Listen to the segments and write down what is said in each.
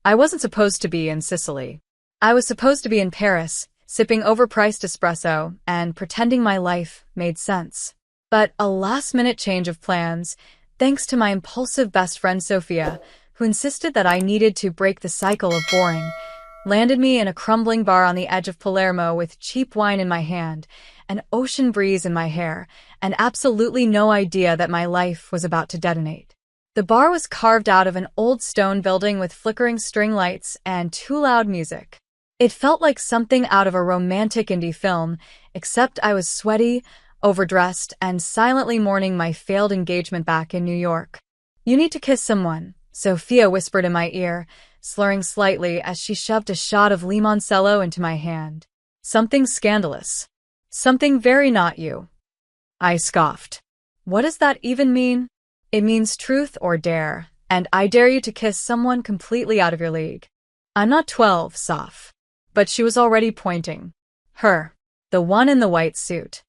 I wasn't supposed to be in Sicily. I was supposed to be in Paris, sipping overpriced espresso and pretending my life made sense. But a last-minute change of plans, thanks to my impulsive best friend Sophia, who insisted that I needed to break the cycle of boring, landed me in a crumbling bar on the edge of Palermo with cheap wine in my hand, an ocean breeze in my hair, and absolutely no idea that my life was about to detonate. The bar was carved out of an old stone building with flickering string lights and too loud music. It felt like something out of a romantic indie film, except I was sweaty, overdressed, and silently mourning my failed engagement back in New York. "You need to kiss someone," Sophia whispered in my ear, slurring slightly as she shoved a shot of limoncello into my hand. "Something scandalous. Something very not you." I scoffed. "What does that even mean?" "It means truth or dare, and I dare you to kiss someone completely out of your league." "I'm not 12, Soph." But she was already pointing. Her. The one in the white suit.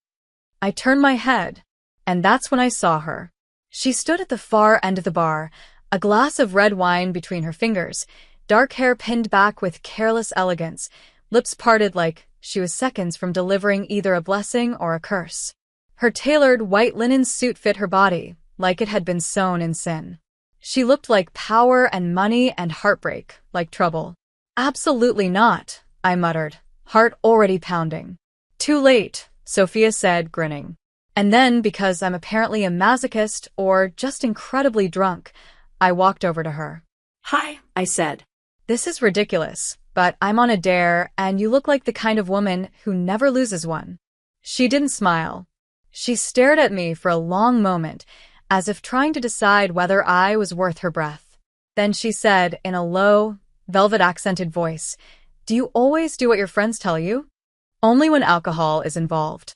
I turned my head, and that's when I saw her. She stood at the far end of the bar, a glass of red wine between her fingers, dark hair pinned back with careless elegance, lips parted like she was seconds from delivering either a blessing or a curse. Her tailored white linen suit fit her body, like it had been sewn in sin. She looked like power and money and heartbreak, like trouble. "Absolutely not," I muttered, heart already pounding. "Too late," Sophia said, grinning. And then, because I'm apparently a masochist or just incredibly drunk, I walked over to her. "Hi," I said. "This is ridiculous, but I'm on a dare, and you look like the kind of woman who never loses one." She didn't smile. She stared at me for a long moment, as if trying to decide whether I was worth her breath. Then she said in a low, velvet-accented voice, "Do you always do what your friends tell you?" "Only when alcohol is involved."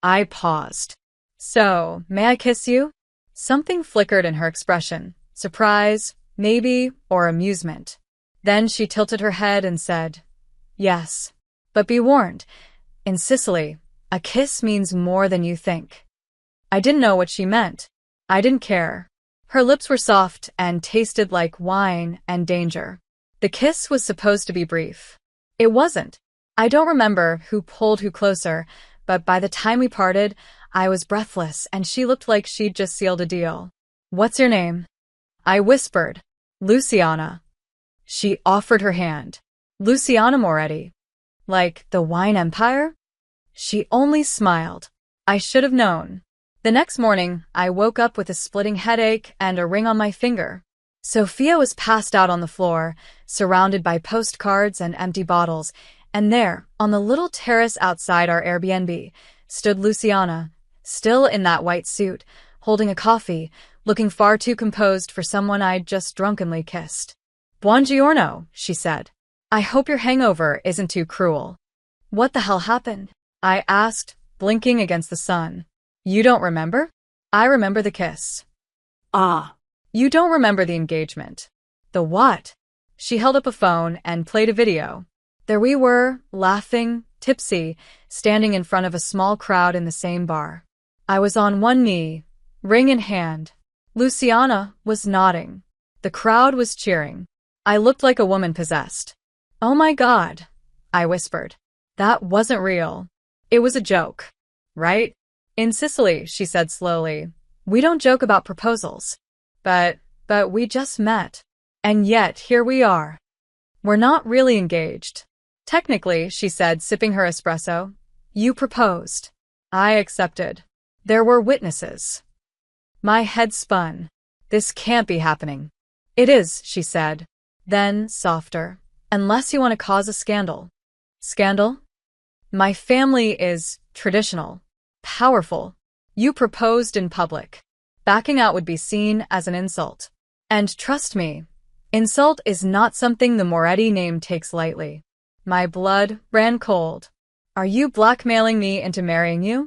I paused. "So, may I kiss you?" Something flickered in her expression. Surprise, maybe, or amusement. Then she tilted her head and said, "Yes. But be warned, in Sicily, a kiss means more than you think." I didn't know what she meant. I didn't care. Her lips were soft and tasted like wine and danger. The kiss was supposed to be brief. It wasn't. I don't remember who pulled who closer, but by the time we parted, I was breathless and she looked like she'd just sealed a deal. "What's your name?" I whispered. "Luciana." She offered her hand. "Luciana Moretti." Like the wine empire? She only smiled. I should have known. The next morning, I woke up with a splitting headache and a ring on my finger. Sophia was passed out on the floor, surrounded by postcards and empty bottles, and there, on the little terrace outside our Airbnb, stood Luciana, still in that white suit, holding a coffee, looking far too composed for someone I'd just drunkenly kissed. "Buongiorno," she said. "I hope your hangover isn't too cruel." "What the hell happened?" I asked, blinking against the sun. "You don't remember?" "I remember the kiss." "Ah." "You don't remember the engagement." "The what?" She held up a phone and played a video. There we were, laughing, tipsy, standing in front of a small crowd in the same bar. I was on one knee, ring in hand. Luciana was nodding. The crowd was cheering. I looked like a woman possessed. "Oh my God," I whispered. "That wasn't real. It was a joke. Right?" "In Sicily," she said slowly, "we don't joke about proposals. But we just met. And yet, here we are. We're not really engaged." "Technically," she said, sipping her espresso, "you proposed." I accepted. There were witnesses. My head spun. "This can't be happening." "It is," she said. Then, softer. "Unless you want to cause a scandal." "Scandal?" "My family is traditional, powerful. You proposed in public. Backing out would be seen as an insult. And trust me, insult is not something the Moretti name takes lightly." My blood ran cold. "Are you blackmailing me into marrying you?"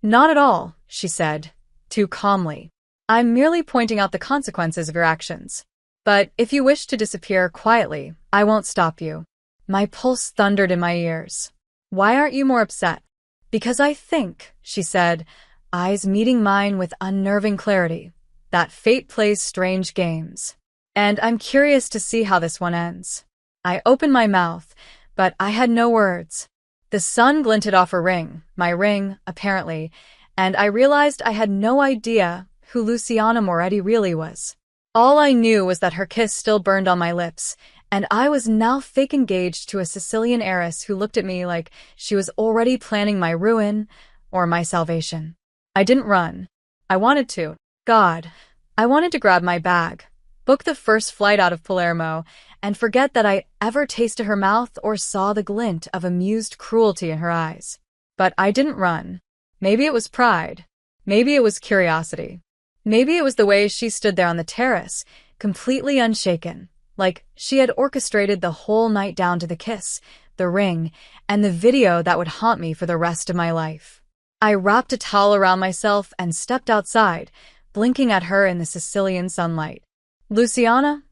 "Not at all," she said, too calmly. "I'm merely pointing out the consequences of your actions. But if you wish to disappear quietly, I won't stop you." My pulse thundered in my ears. "Why aren't you more upset?" "Because I think," she said, eyes meeting mine with unnerving clarity, "that fate plays strange games. and I'm curious to see how this one ends. I opened my mouth, but I had no words. The sun glinted off her ring, my ring, apparently, and I realized I had no idea who Luciana Moretti really was. All I knew was that her kiss still burned on my lips, and I was now fake engaged to a Sicilian heiress who looked at me like she was already planning my ruin or my salvation. I didn't run. I wanted to. God, I wanted to grab my bag, book the first flight out of Palermo, and forget that I ever tasted her mouth or saw the glint of amused cruelty in her eyes. But I didn't run. Maybe it was pride. Maybe it was curiosity. Maybe it was the way she stood there on the terrace, completely unshaken, like she had orchestrated the whole night down to the kiss, the ring, and the video that would haunt me for the rest of my life. I wrapped a towel around myself and stepped outside, blinking at her in the Sicilian sunlight. "Luciana,"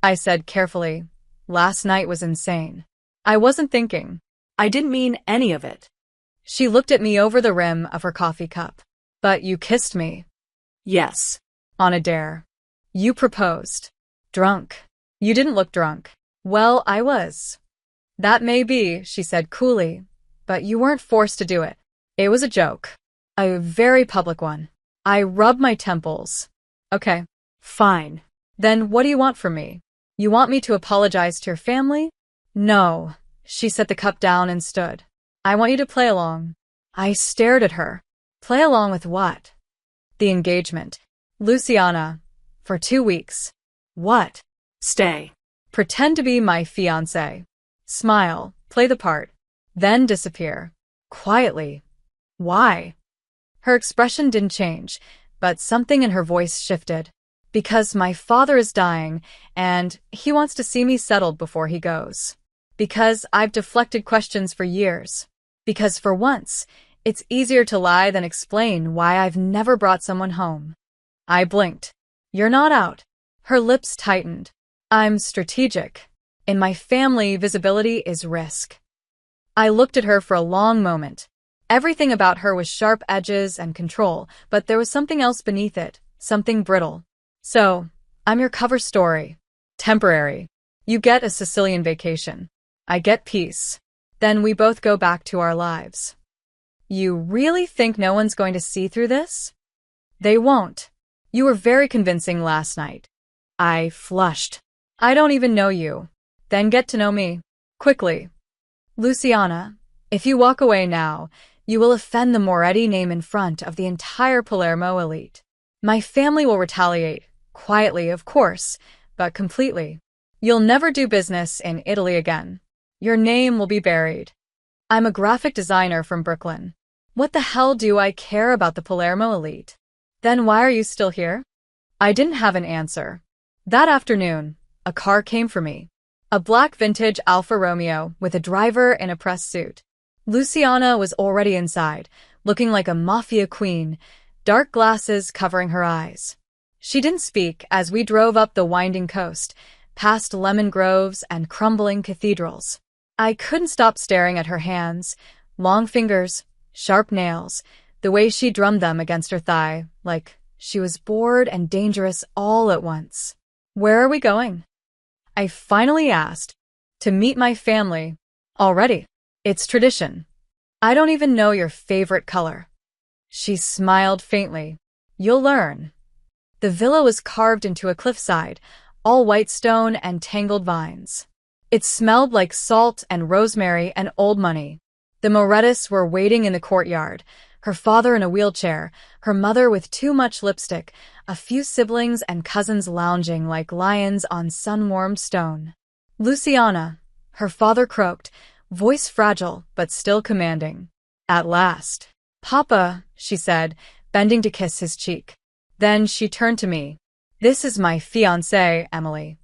I said carefully, "last night was insane." I wasn't thinking. I didn't mean any of it. She looked at me over the rim of her coffee cup. "But you kissed me." Yes. "On a dare. You proposed. Drunk. You didn't look drunk." "Well, I was." "That may be," she said coolly, "but you weren't forced to do it. It was a joke. A very public one." I rubbed my temples. "Okay. Fine. Then what do you want from me? You want me to apologize to your family?" "No." She set the cup down and stood. "I want you to play along." I stared at her. Play along with what? "The engagement. Luciana. For 2 weeks." "What?" Stay. "Pretend to be my fiancé. Smile, play the part, then disappear. Quietly." "Why?" Her expression didn't change, but something in her voice shifted. "Because my father is dying, and he wants to see me settled before he goes. Because I've deflected questions for years. Because for once, it's easier to lie than explain why I've never brought someone home." I blinked. "You're not out." Her lips tightened. "I'm strategic. In my family, visibility is risk." I looked at her for a long moment. Everything about her was sharp edges and control, but there was something else beneath it, something brittle. "So, I'm your cover story. Temporary. You get a Sicilian vacation. I get peace. Then we both go back to our lives." "You really think no one's going to see through this?" "They won't. You were very convincing last night." I flushed. "I don't even know you. Then get to know me. Quickly." "Luciana, if you walk away now, you will offend the Moretti name in front of the entire Palermo elite. My family will retaliate, quietly, of course, but completely. You'll never do business in Italy again. Your name will be buried. I'm a graphic designer from Brooklyn. What the hell do I care about the Palermo elite? Then why are you still here?" I didn't have an answer. That afternoon, a car came for me. A black vintage Alfa Romeo with a driver in a press suit. Luciana was already inside, looking like a mafia queen, dark glasses covering her eyes. She didn't speak as we drove up the winding coast, past lemon groves and crumbling cathedrals. I couldn't stop staring at her hands, long fingers, sharp nails, the way she drummed them against her thigh, like she was bored and dangerous all at once. "Where are we going?" I finally asked. "To meet my family." "Already. It's tradition. I don't even know your favorite color." She smiled faintly. "You'll learn." The villa was carved into a cliffside, all white stone and tangled vines. It smelled like salt and rosemary and old money. The Morettis were waiting in the courtyard, her father in a wheelchair, her mother with too much lipstick, a few siblings and cousins lounging like lions on sun-warmed stone. "Luciana," her father croaked, voice fragile but still commanding. "At last." "Papa," she said, bending to kiss his cheek. Then she turned to me. "This is my fiancé, Emily."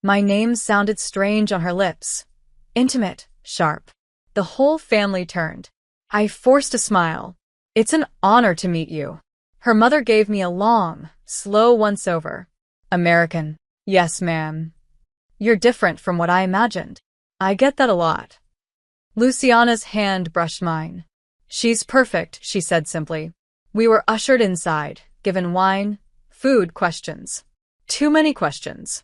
My name sounded strange on her lips. Intimate, sharp. The whole family turned. I forced a smile. "It's an honor to meet you." Her mother gave me a long, slow once-over. "American." "Yes, ma'am." "You're different from what I imagined." "I get that a lot." Luciana's hand brushed mine. "She's perfect," she said simply. We were ushered inside, given wine, food, questions. Too many questions.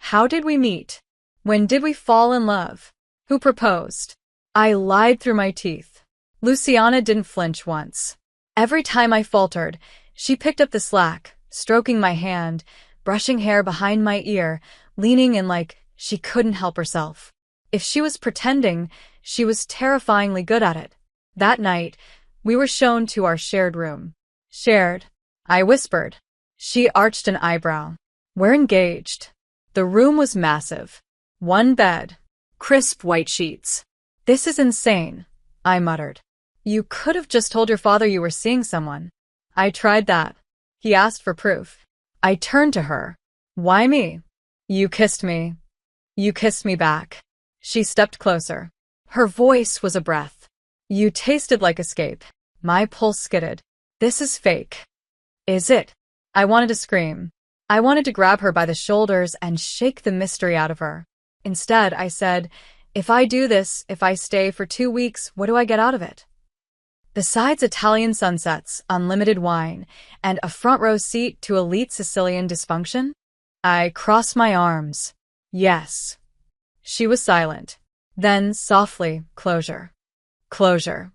How did we meet? When did we fall in love? Who proposed? I lied through my teeth. Luciana didn't flinch once. Every time I faltered, she picked up the slack, stroking my hand, brushing hair behind my ear, leaning in like she couldn't help herself. If she was pretending, she was terrifyingly good at it. That night, we were shown to our shared room. Shared? I whispered. She arched an eyebrow. We're engaged. The room was massive. One bed. Crisp white sheets. This is insane, I muttered. You could have just told your father you were seeing someone. I tried that. He asked for proof. I turned to her. Why me? You kissed me. You kissed me back. She stepped closer. Her voice was a breath. You tasted like escape. My pulse skidded. This is fake. Is it? I wanted to scream. I wanted to grab her by the shoulders and shake the mystery out of her. Instead, I said, if I do this, if I stay for 2 weeks, what do I get out of it? Besides Italian sunsets, unlimited wine, and a front row seat to elite Sicilian dysfunction? I crossed my arms. Yes. She was silent. Then, softly, closure. Closure.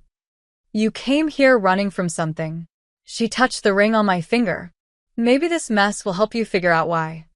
You came here running from something. She touched the ring on my finger. Maybe this mess will help you figure out why.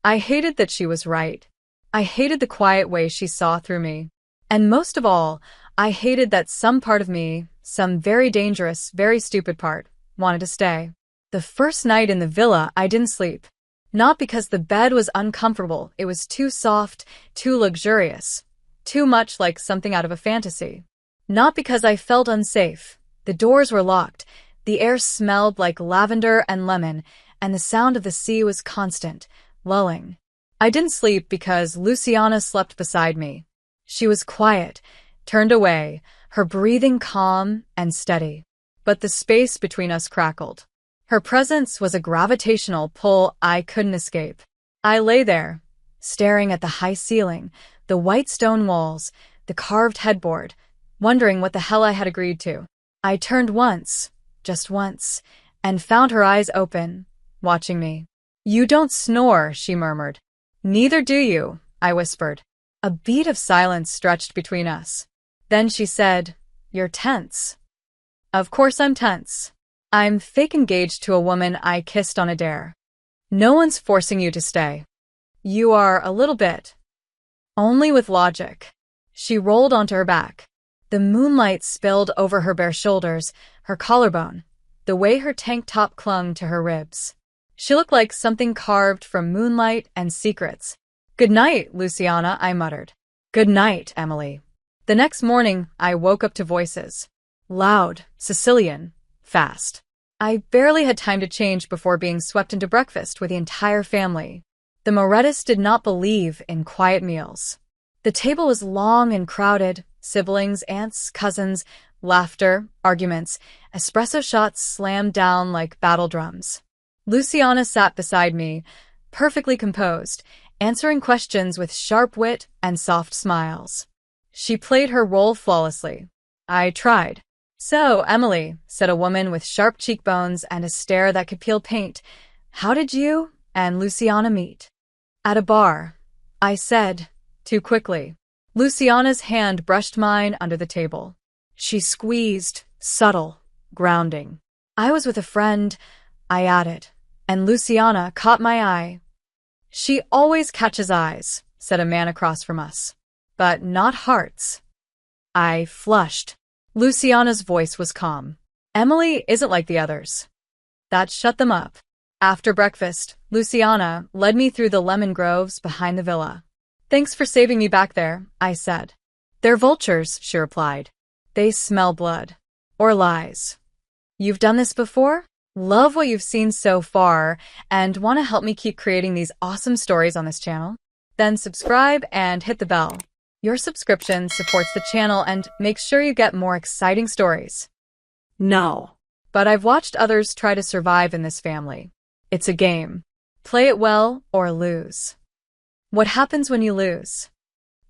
I hated that she was right. I hated the quiet way she saw through me. And most of all, I hated that some part of me, some very dangerous, very stupid part, wanted to stay. The first night in the villa, I didn't sleep. Not because the bed was uncomfortable, it was too soft, too luxurious, too much like something out of a fantasy. Not because I felt unsafe. The doors were locked, the air smelled like lavender and lemon, and the sound of the sea was constant, lulling. I didn't sleep because Luciana slept beside me. She was quiet, turned away, her breathing calm and steady. But the space between us crackled. Her presence was a gravitational pull I couldn't escape. I lay there, staring at the high ceiling, the white stone walls, the carved headboard, wondering what the hell I had agreed to. I turned once, just once, and found her eyes open, watching me. You don't snore, she murmured. Neither do you, I whispered. A beat of silence stretched between us. Then she said, You're tense. Of course I'm tense. I'm fake engaged to a woman I kissed on a dare. No one's forcing you to stay. You are a little bit. Only with logic. She rolled onto her back. The moonlight spilled over her bare shoulders, her collarbone, the way her tank top clung to her ribs. She looked like something carved from moonlight and secrets. Good night, Luciana, I muttered. Good night, Emily. The next morning, I woke up to voices. Loud, Sicilian, fast. I barely had time to change before being swept into breakfast with the entire family. The Morettis did not believe in quiet meals. The table was long and crowded, siblings, aunts, cousins, laughter, arguments, espresso shots slammed down like battle drums. Luciana sat beside me, perfectly composed, answering questions with sharp wit and soft smiles. She played her role flawlessly. I tried. So, Emily, said a woman with sharp cheekbones and a stare that could peel paint, how did you and Luciana meet? At a bar, I said, too quickly. Luciana's hand brushed mine under the table. She squeezed, subtle, grounding. I was with a friend, I added, and Luciana caught my eye. She always catches eyes, said a man across from us. But not hearts. I flushed. Luciana's voice was calm. Emily isn't like the others. That shut them up. After breakfast, Luciana led me through the lemon groves behind the villa. Thanks for saving me back there, I said. They're vultures, she replied. They smell blood. Or lies. You've done this before? Love what you've seen so far and want to help me keep creating these awesome stories on this channel? Then subscribe and hit the bell. Your subscription supports the channel and makes sure you get more exciting stories. No. But I've watched others try to survive in this family. It's a game. Play it well or lose. What happens when you lose?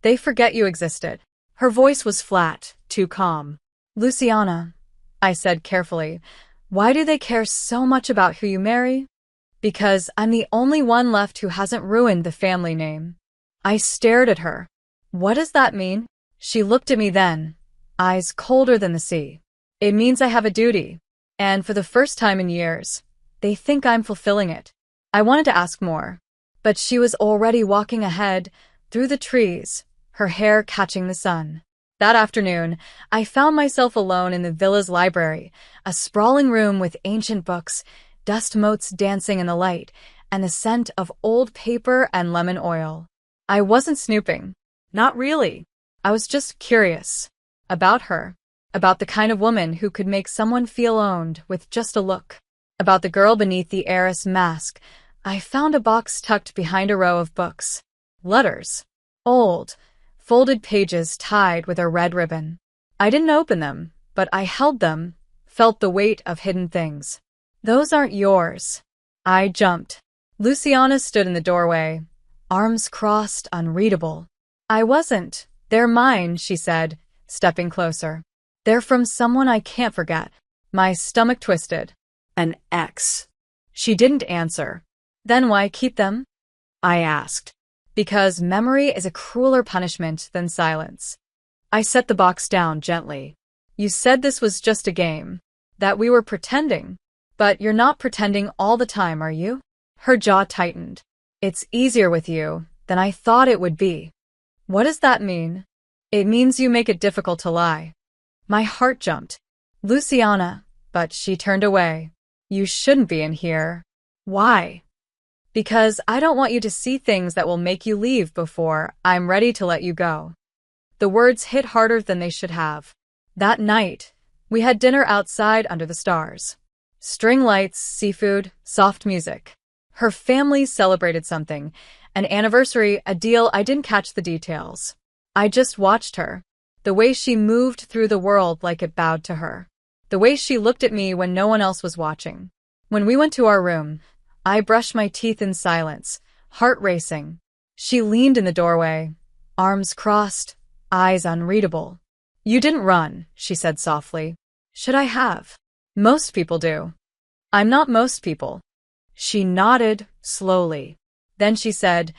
They forget you existed. Her voice was flat, too calm. Luciana, I said carefully, why do they care so much about who you marry? Because I'm the only one left who hasn't ruined the family name. I stared at her. What does that mean? She looked at me then, eyes colder than the sea. It means I have a duty. And for the first time in years, they think I'm fulfilling it. I wanted to ask more, but she was already walking ahead, through the trees, her hair catching the sun. That afternoon, I found myself alone in the villa's library, a sprawling room with ancient books, dust motes dancing in the light, and the scent of old paper and lemon oil. I wasn't snooping. Not really. I was just curious. About her. About the kind of woman who could make someone feel owned with just a look. About the girl beneath the heiress mask. I found a box tucked behind a row of books. Letters. Old, folded pages tied with a red ribbon. I didn't open them, but I held them, felt the weight of hidden things. Those aren't yours. I jumped. Luciana stood in the doorway, arms crossed, unreadable. I wasn't. They're mine, she said, stepping closer. They're from someone I can't forget. My stomach twisted. An ex. She didn't answer. Then why keep them? I asked. Because memory is a crueler punishment than silence. I set the box down gently. You said this was just a game, that we were pretending. But you're not pretending all the time, are you? Her jaw tightened. It's easier with you than I thought it would be. What does that mean? It means you make it difficult to lie. My heart jumped. Luciana, but she turned away. You shouldn't be in here. Why? Because I don't want you to see things that will make you leave before I'm ready to let you go. The words hit harder than they should have. That night, we had dinner outside under the stars. String lights, seafood, soft music. Her family celebrated something, an anniversary, a deal. I didn't catch the details. I just watched her. The way she moved through the world like it bowed to her. The way she looked at me when no one else was watching. When we went to our room, I brushed my teeth in silence, heart racing. She leaned in the doorway, arms crossed, eyes unreadable. You didn't run, she said softly. Should I have? Most people do. I'm not most people. She nodded, slowly. Then she said,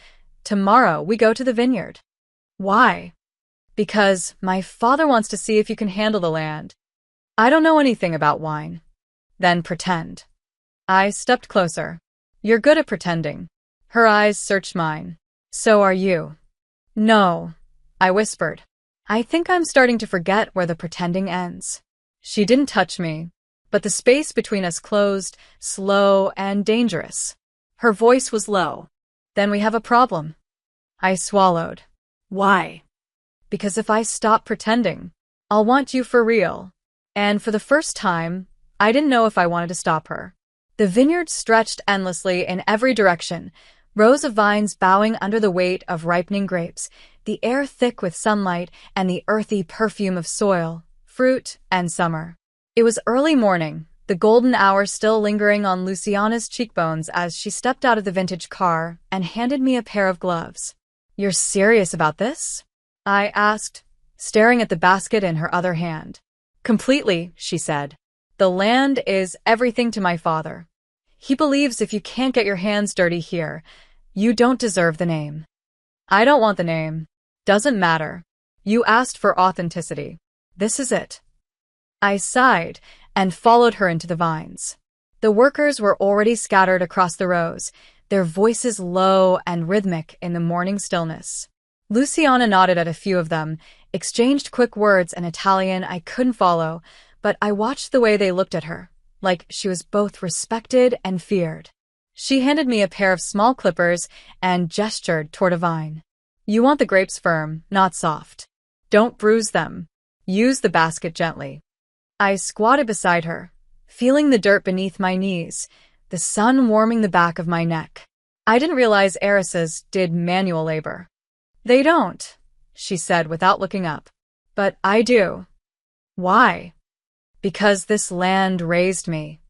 tomorrow we go to the vineyard. Why? Because my father wants to see if you can handle the land. I don't know anything about wine. Then pretend. I stepped closer. You're good at pretending. Her eyes searched mine. So are you. No, I whispered. I think I'm starting to forget where the pretending ends. She didn't touch me, but the space between us closed, slow and dangerous. Her voice was low. Then we have a problem. I swallowed. Why? Because if I stop pretending, I'll want you for real. And for the first time, I didn't know if I wanted to stop her. The vineyard stretched endlessly in every direction, rows of vines bowing under the weight of ripening grapes, the air thick with sunlight and the earthy perfume of soil, fruit, and summer. It was early morning, the golden hour still lingering on Luciana's cheekbones as she stepped out of the vintage car and handed me a pair of gloves. You're serious about this? I asked, staring at the basket in her other hand. Completely, she said. The land is everything to my father. He believes if you can't get your hands dirty here, you don't deserve the name. I don't want the name. Doesn't matter. You asked for authenticity. This is it. I sighed and followed her into the vines. The workers were already scattered across the rows, their voices low and rhythmic in the morning stillness. Luciana nodded at a few of them, exchanged quick words in Italian I couldn't follow, but I watched the way they looked at her, like she was both respected and feared. She handed me a pair of small clippers and gestured toward a vine. You want the grapes firm, not soft. Don't bruise them. Use the basket gently. I squatted beside her, feeling the dirt beneath my knees, the sun warming the back of my neck. I didn't realize heiresses did manual labor. They don't, she said without looking up. But I do. Why? Because this land raised me.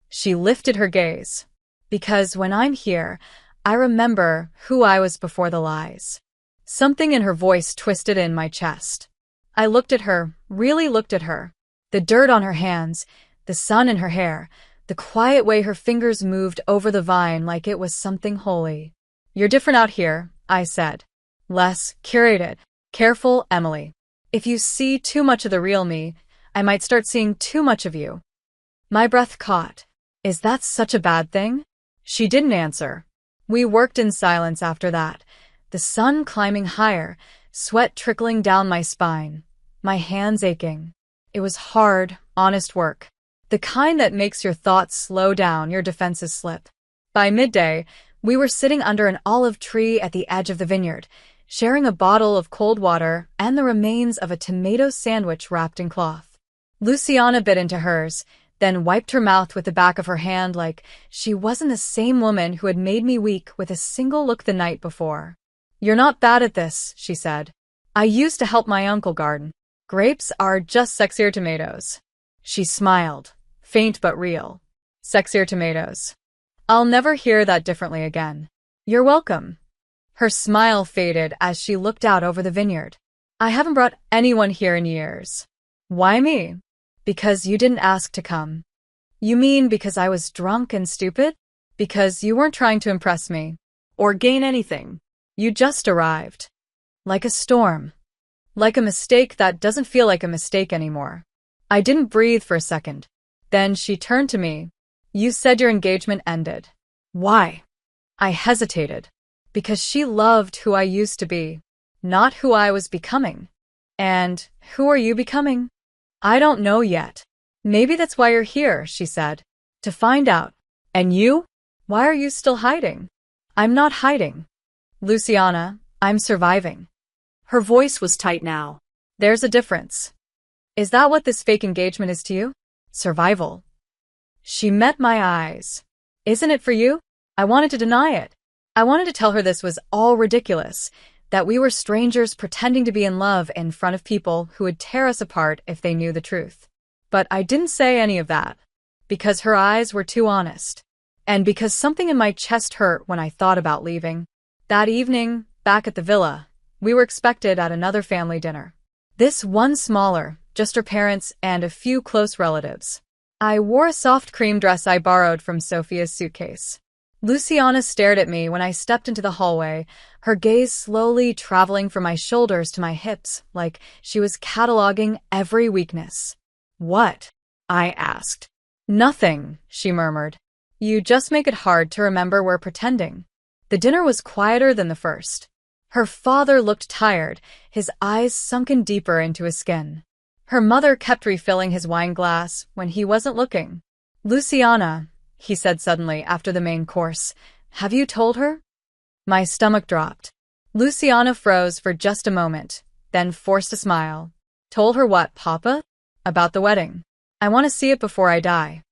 She lifted her gaze. Because when I'm here, I remember who I was before the lies. Something in her voice twisted in my chest. I looked at her, really looked at her. The dirt on her hands, the sun in her hair, the quiet way her fingers moved over the vine like it was something holy. "You're different out here," I said. "Less curated. Careful, Emily. If you see too much of the real me, I might start seeing too much of you." My breath caught. Is that such a bad thing? She didn't answer. We worked in silence after that, the sun climbing higher, sweat trickling down my spine, my hands aching. It was hard, honest work. The kind that makes your thoughts slow down, your defenses slip. By midday, we were sitting under an olive tree at the edge of the vineyard, sharing a bottle of cold water and the remains of a tomato sandwich wrapped in cloth. Luciana bit into hers, then wiped her mouth with the back of her hand like she wasn't the same woman who had made me weak with a single look the night before. "You're not bad at this," she said. "I used to help my uncle garden. Grapes are just sexier tomatoes." She smiled, faint but real. Sexier tomatoes. I'll never hear that differently again. "You're welcome." Her smile faded as she looked out over the vineyard. "I haven't brought anyone here in years." "Why me?" "Because you didn't ask to come." "You mean because I was drunk and stupid? Because you weren't trying to impress me or gain anything? You just arrived. Like a storm. Like a mistake that doesn't feel like a mistake anymore." I didn't breathe for a second. Then she turned to me. "You said your engagement ended. Why?" I hesitated. Because she loved who I used to be, not who I was becoming. "And who are you becoming?" "I don't know yet." "Maybe that's why you're here," she said. "To find out." "And you? Why are you still hiding?" "I'm not hiding. Luciana, I'm surviving." Her voice was tight now. "There's a difference. Is that what this fake engagement is to you? Survival." She met my eyes. "Isn't it for you?" I wanted to deny it. I wanted to tell her this was all ridiculous, that we were strangers pretending to be in love in front of people who would tear us apart if they knew the truth. But I didn't say any of that, because her eyes were too honest, and because something in my chest hurt when I thought about leaving. That evening, back at the villa, we were expected at another family dinner. This one smaller, just her parents and a few close relatives. I wore a soft cream dress I borrowed from Sophia's suitcase. Luciana stared at me when I stepped into the hallway, her gaze slowly traveling from my shoulders to my hips, like she was cataloging every weakness. "What?" I asked. "Nothing," she murmured. "You just make it hard to remember we're pretending." The dinner was quieter than the first. Her father looked tired, his eyes sunken deeper into his skin. Her mother kept refilling his wine glass when he wasn't looking. "Luciana," he said suddenly after the main course, "have you told her?" My stomach dropped. Luciana froze for just a moment, then forced a smile. "Told her what, Papa?" "About the wedding. I want to see it before I die."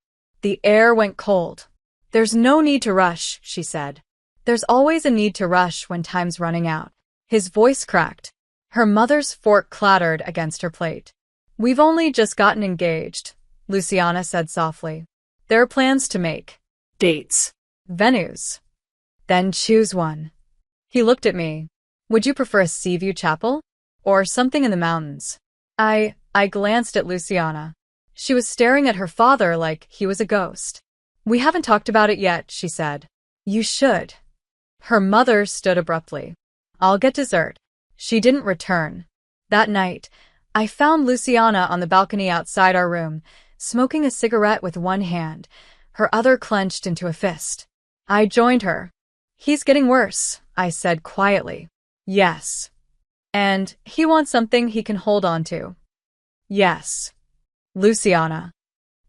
The air went cold. "There's no need to rush," she said. "There's always a need to rush when time's running out." His voice cracked. Her mother's fork clattered against her plate. "We've only just gotten engaged," Luciana said softly. "There are plans to make. Dates. Venues. Then choose one." He looked at me. "Would you prefer a sea view chapel? Or something in the mountains?" I glanced at Luciana. She was staring at her father like he was a ghost. "We haven't talked about it yet," she said. "You should." Her mother stood abruptly. "I'll get dessert." She didn't return. That night, I found Luciana on the balcony outside our room, smoking a cigarette with one hand, her other clenched into a fist. I joined her. "He's getting worse," I said quietly. "Yes. And he wants something he can hold on to." "Yes." "Luciana."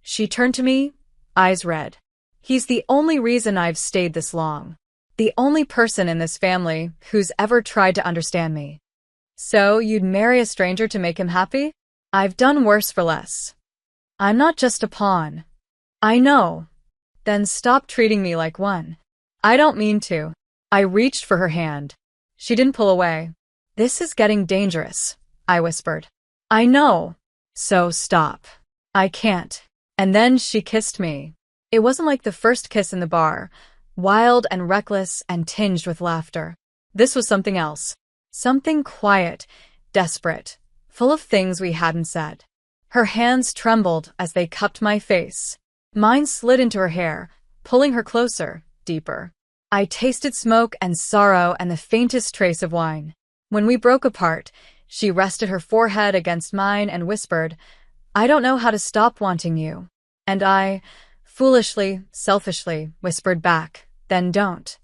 She turned to me, eyes red. "He's the only reason I've stayed this long. The only person in this family who's ever tried to understand me." "So you'd marry a stranger to make him happy?" "I've done worse for less." "I'm not just a pawn." "I know." "Then stop treating me like one." "I don't mean to." I reached for her hand. She didn't pull away. "This is getting dangerous," I whispered. "I know. So stop." "I can't." And then she kissed me. It wasn't like the first kiss in the bar, wild and reckless and tinged with laughter. This was something else. Something quiet, desperate, full of things we hadn't said. Her hands trembled as they cupped my face. Mine slid into her hair, pulling her closer, deeper. I tasted smoke and sorrow and the faintest trace of wine. When we broke apart, she rested her forehead against mine and whispered, "I don't know how to stop wanting you." And I, foolishly, selfishly, whispered back, "Then don't."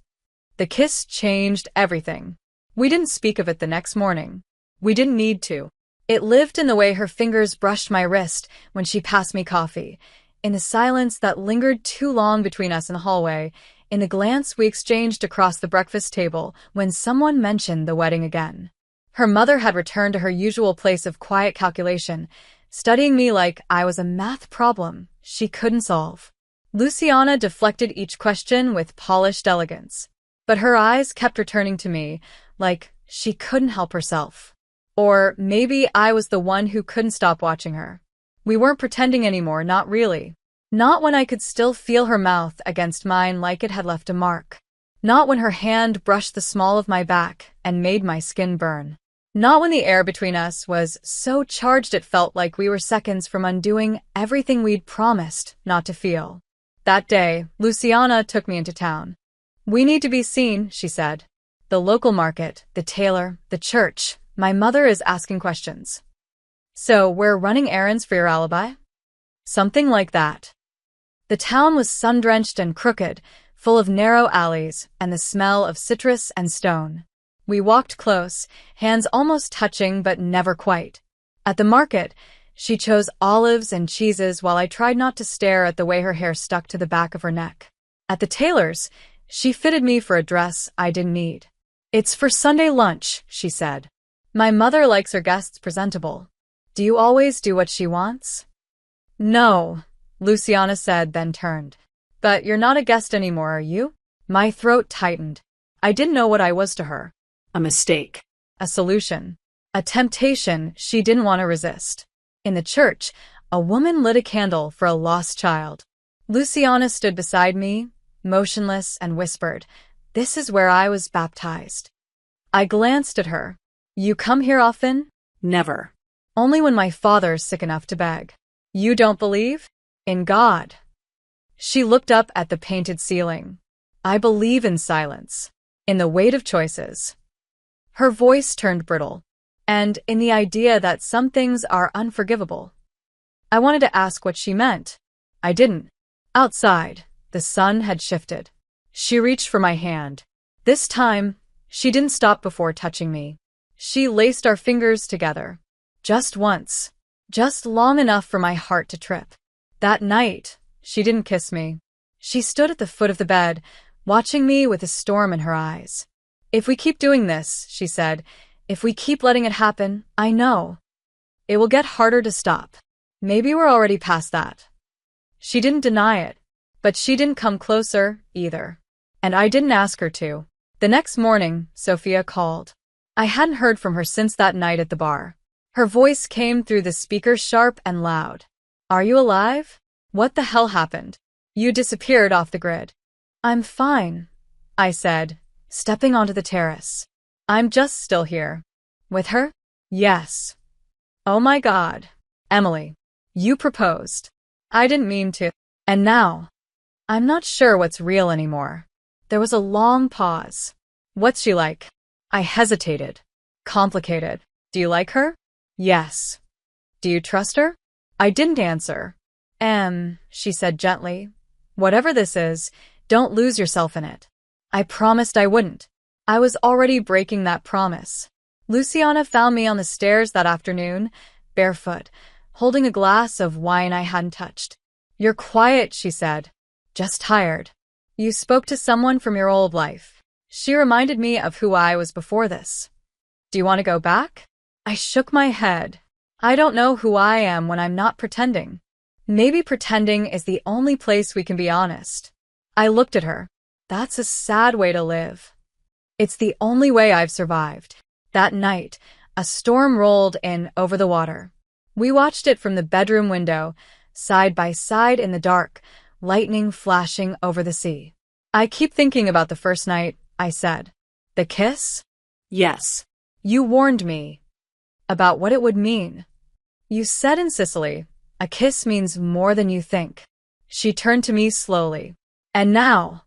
The kiss changed everything. We didn't speak of it the next morning. We didn't need to. It lived in the way her fingers brushed my wrist when she passed me coffee, in the silence that lingered too long between us in the hallway, in the glance we exchanged across the breakfast table when someone mentioned the wedding again. Her mother had returned to her usual place of quiet calculation, studying me like I was a math problem she couldn't solve. Luciana deflected each question with polished elegance, but her eyes kept returning to me, like she couldn't help herself. Or maybe I was the one who couldn't stop watching her. We weren't pretending anymore, not really. Not when I could still feel her mouth against mine like it had left a mark. Not when her hand brushed the small of my back and made my skin burn. Not when the air between us was so charged it felt like we were seconds from undoing everything we'd promised not to feel. That day, Luciana took me into town. "We need to be seen," she said. "The local market, the tailor, the church. My mother is asking questions." "So we're running errands for your alibi?" "Something like that." The town was sun-drenched and crooked, full of narrow alleys and the smell of citrus and stone. We walked close, hands almost touching but never quite. At the market, she chose olives and cheeses while I tried not to stare at the way her hair stuck to the back of her neck. At the tailor's, she fitted me for a dress I didn't need. "It's for Sunday lunch," she said. "My mother likes her guests presentable." "Do you always do what she wants?" "No," Luciana said, then turned. "But you're not a guest anymore, are you?" My throat tightened. I didn't know what I was to her. A mistake. A solution. A temptation she didn't want to resist. In the church, a woman lit a candle for a lost child. Luciana stood beside me, motionless, and whispered, "This is where I was baptized." I glanced at her. "You come here often?" Never. "Only when my father's sick enough to beg." "You don't believe?" "In God." She looked up at the painted ceiling. "I believe in silence. In the weight of choices." Her voice turned brittle. "And in the idea that some things are unforgivable." I wanted to ask what she meant. I didn't. Outside, the sun had shifted. She reached for my hand. This time, she didn't stop before touching me. She laced our fingers together. Just once. Just long enough for my heart to trip. That night, she didn't kiss me. She stood at the foot of the bed, watching me with a storm in her eyes. "If we keep doing this," she said, "if we keep letting it happen, I know. It will get harder to stop. Maybe we're already past that." She didn't deny it, but she didn't come closer, either. And I didn't ask her to. The next morning, Sophia called. I hadn't heard from her since that night at the bar. Her voice came through the speaker sharp and loud. "Are you alive? What the hell happened? You disappeared off the grid." "I'm fine," I said, stepping onto the terrace. "I'm just still here." "With her?" "Yes." "Oh my God. Emily, you proposed." "I didn't mean to." "And now?" "I'm not sure what's real anymore." There was a long pause. "What's she like?" I hesitated. "Complicated." "Do you like her?" "Yes." "Do you trust her?" I didn't answer. She said gently. "Whatever this is, don't lose yourself in it." I promised I wouldn't. I was already breaking that promise. Luciana found me on the stairs that afternoon, barefoot, holding a glass of wine I hadn't touched. "You're quiet," she said. "Just tired." "You spoke to someone from your old life." She reminded me of who I was before this. "Do you want to go back?" I shook my head. I don't know who I am when I'm not pretending. Maybe pretending is the only place we can be honest. I looked at her. That's a sad way to live. It's the only way I've survived. That night, a storm rolled in over the water. We watched it from the bedroom window, side by side in the dark, lightning flashing over the sea. "I keep thinking about the first night," I said. "The kiss?" Yes. "You warned me about what it would mean. You said in Sicily, a kiss means more than you think." She turned to me slowly. And now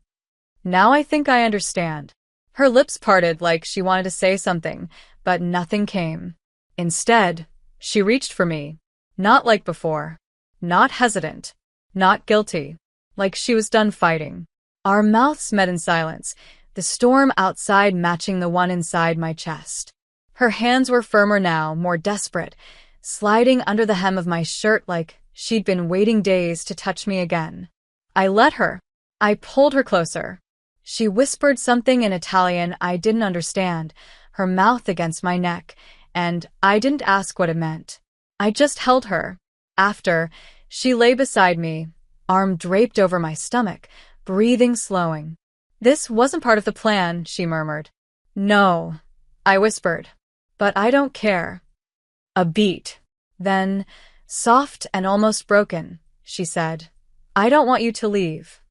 I think I understand. Her lips parted like she wanted to say something, but nothing came. Instead, she reached for me. Not like before. Not hesitant. Not guilty. Like she was done fighting. Our mouths met in silence, the storm outside matching the one inside my chest. Her hands were firmer now, more desperate, sliding under the hem of my shirt like she'd been waiting days to touch me again. I let her. I pulled her closer. She whispered something in Italian I didn't understand, her mouth against my neck, and I didn't ask what it meant. I just held her. After, she lay beside me, arm draped over my stomach, breathing slowing. This wasn't part of the plan, she murmured. No, I whispered. But I don't care. A beat. Then, soft and almost broken, she said, I don't want you to leave.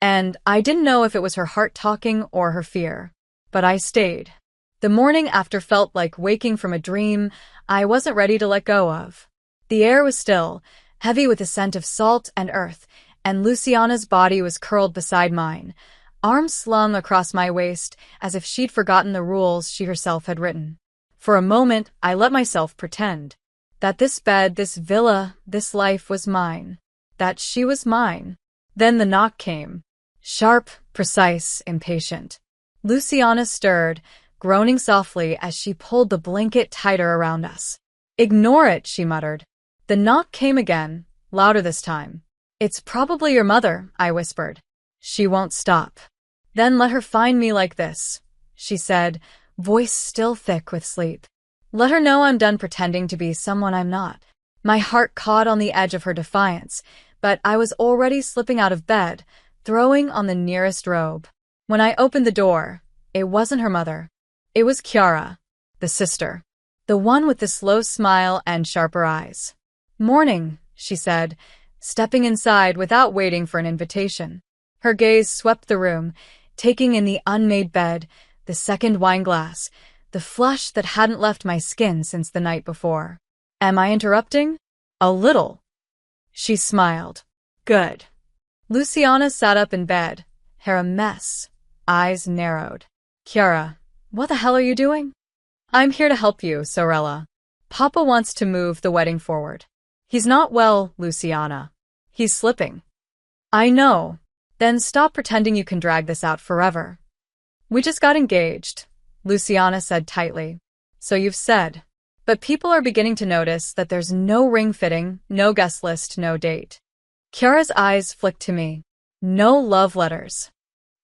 And I didn't know if it was her heart talking or her fear. But I stayed. The morning after felt like waking from a dream I wasn't ready to let go of. The air was still, heavy with the scent of salt and earth, and Luciana's body was curled beside mine, arms slung across my waist as if she'd forgotten the rules she herself had written. For a moment, I let myself pretend that this bed, this villa, this life was mine, that she was mine. Then the knock came. Sharp, precise, impatient. Luciana stirred, groaning softly as she pulled the blanket tighter around us. Ignore it, she muttered. The knock came again, louder this time. It's probably your mother, I whispered. She won't stop. Then let her find me like this, she said, voice still thick with sleep. Let her know I'm done pretending to be someone I'm not. My heart caught on the edge of her defiance, but I was already slipping out of bed, throwing on the nearest robe. When I opened the door, it wasn't her mother. It was Chiara, the sister, the one with the slow smile and sharper eyes. Morning, she said, stepping inside without waiting for an invitation. Her gaze swept the room, taking in the unmade bed, the second wine glass, the flush that hadn't left my skin since the night before. Am I interrupting? A little. She smiled. Good. Luciana sat up in bed, hair a mess, eyes narrowed. Chiara, what the hell are you doing? I'm here to help you, Sorella. Papa wants to move the wedding forward. He's not well, Luciana. He's slipping. I know. Then stop pretending you can drag this out forever. We just got engaged, Luciana said tightly. So you've said. But people are beginning to notice that there's no ring fitting, no guest list, no date. Chiara's eyes flicked to me. No love letters.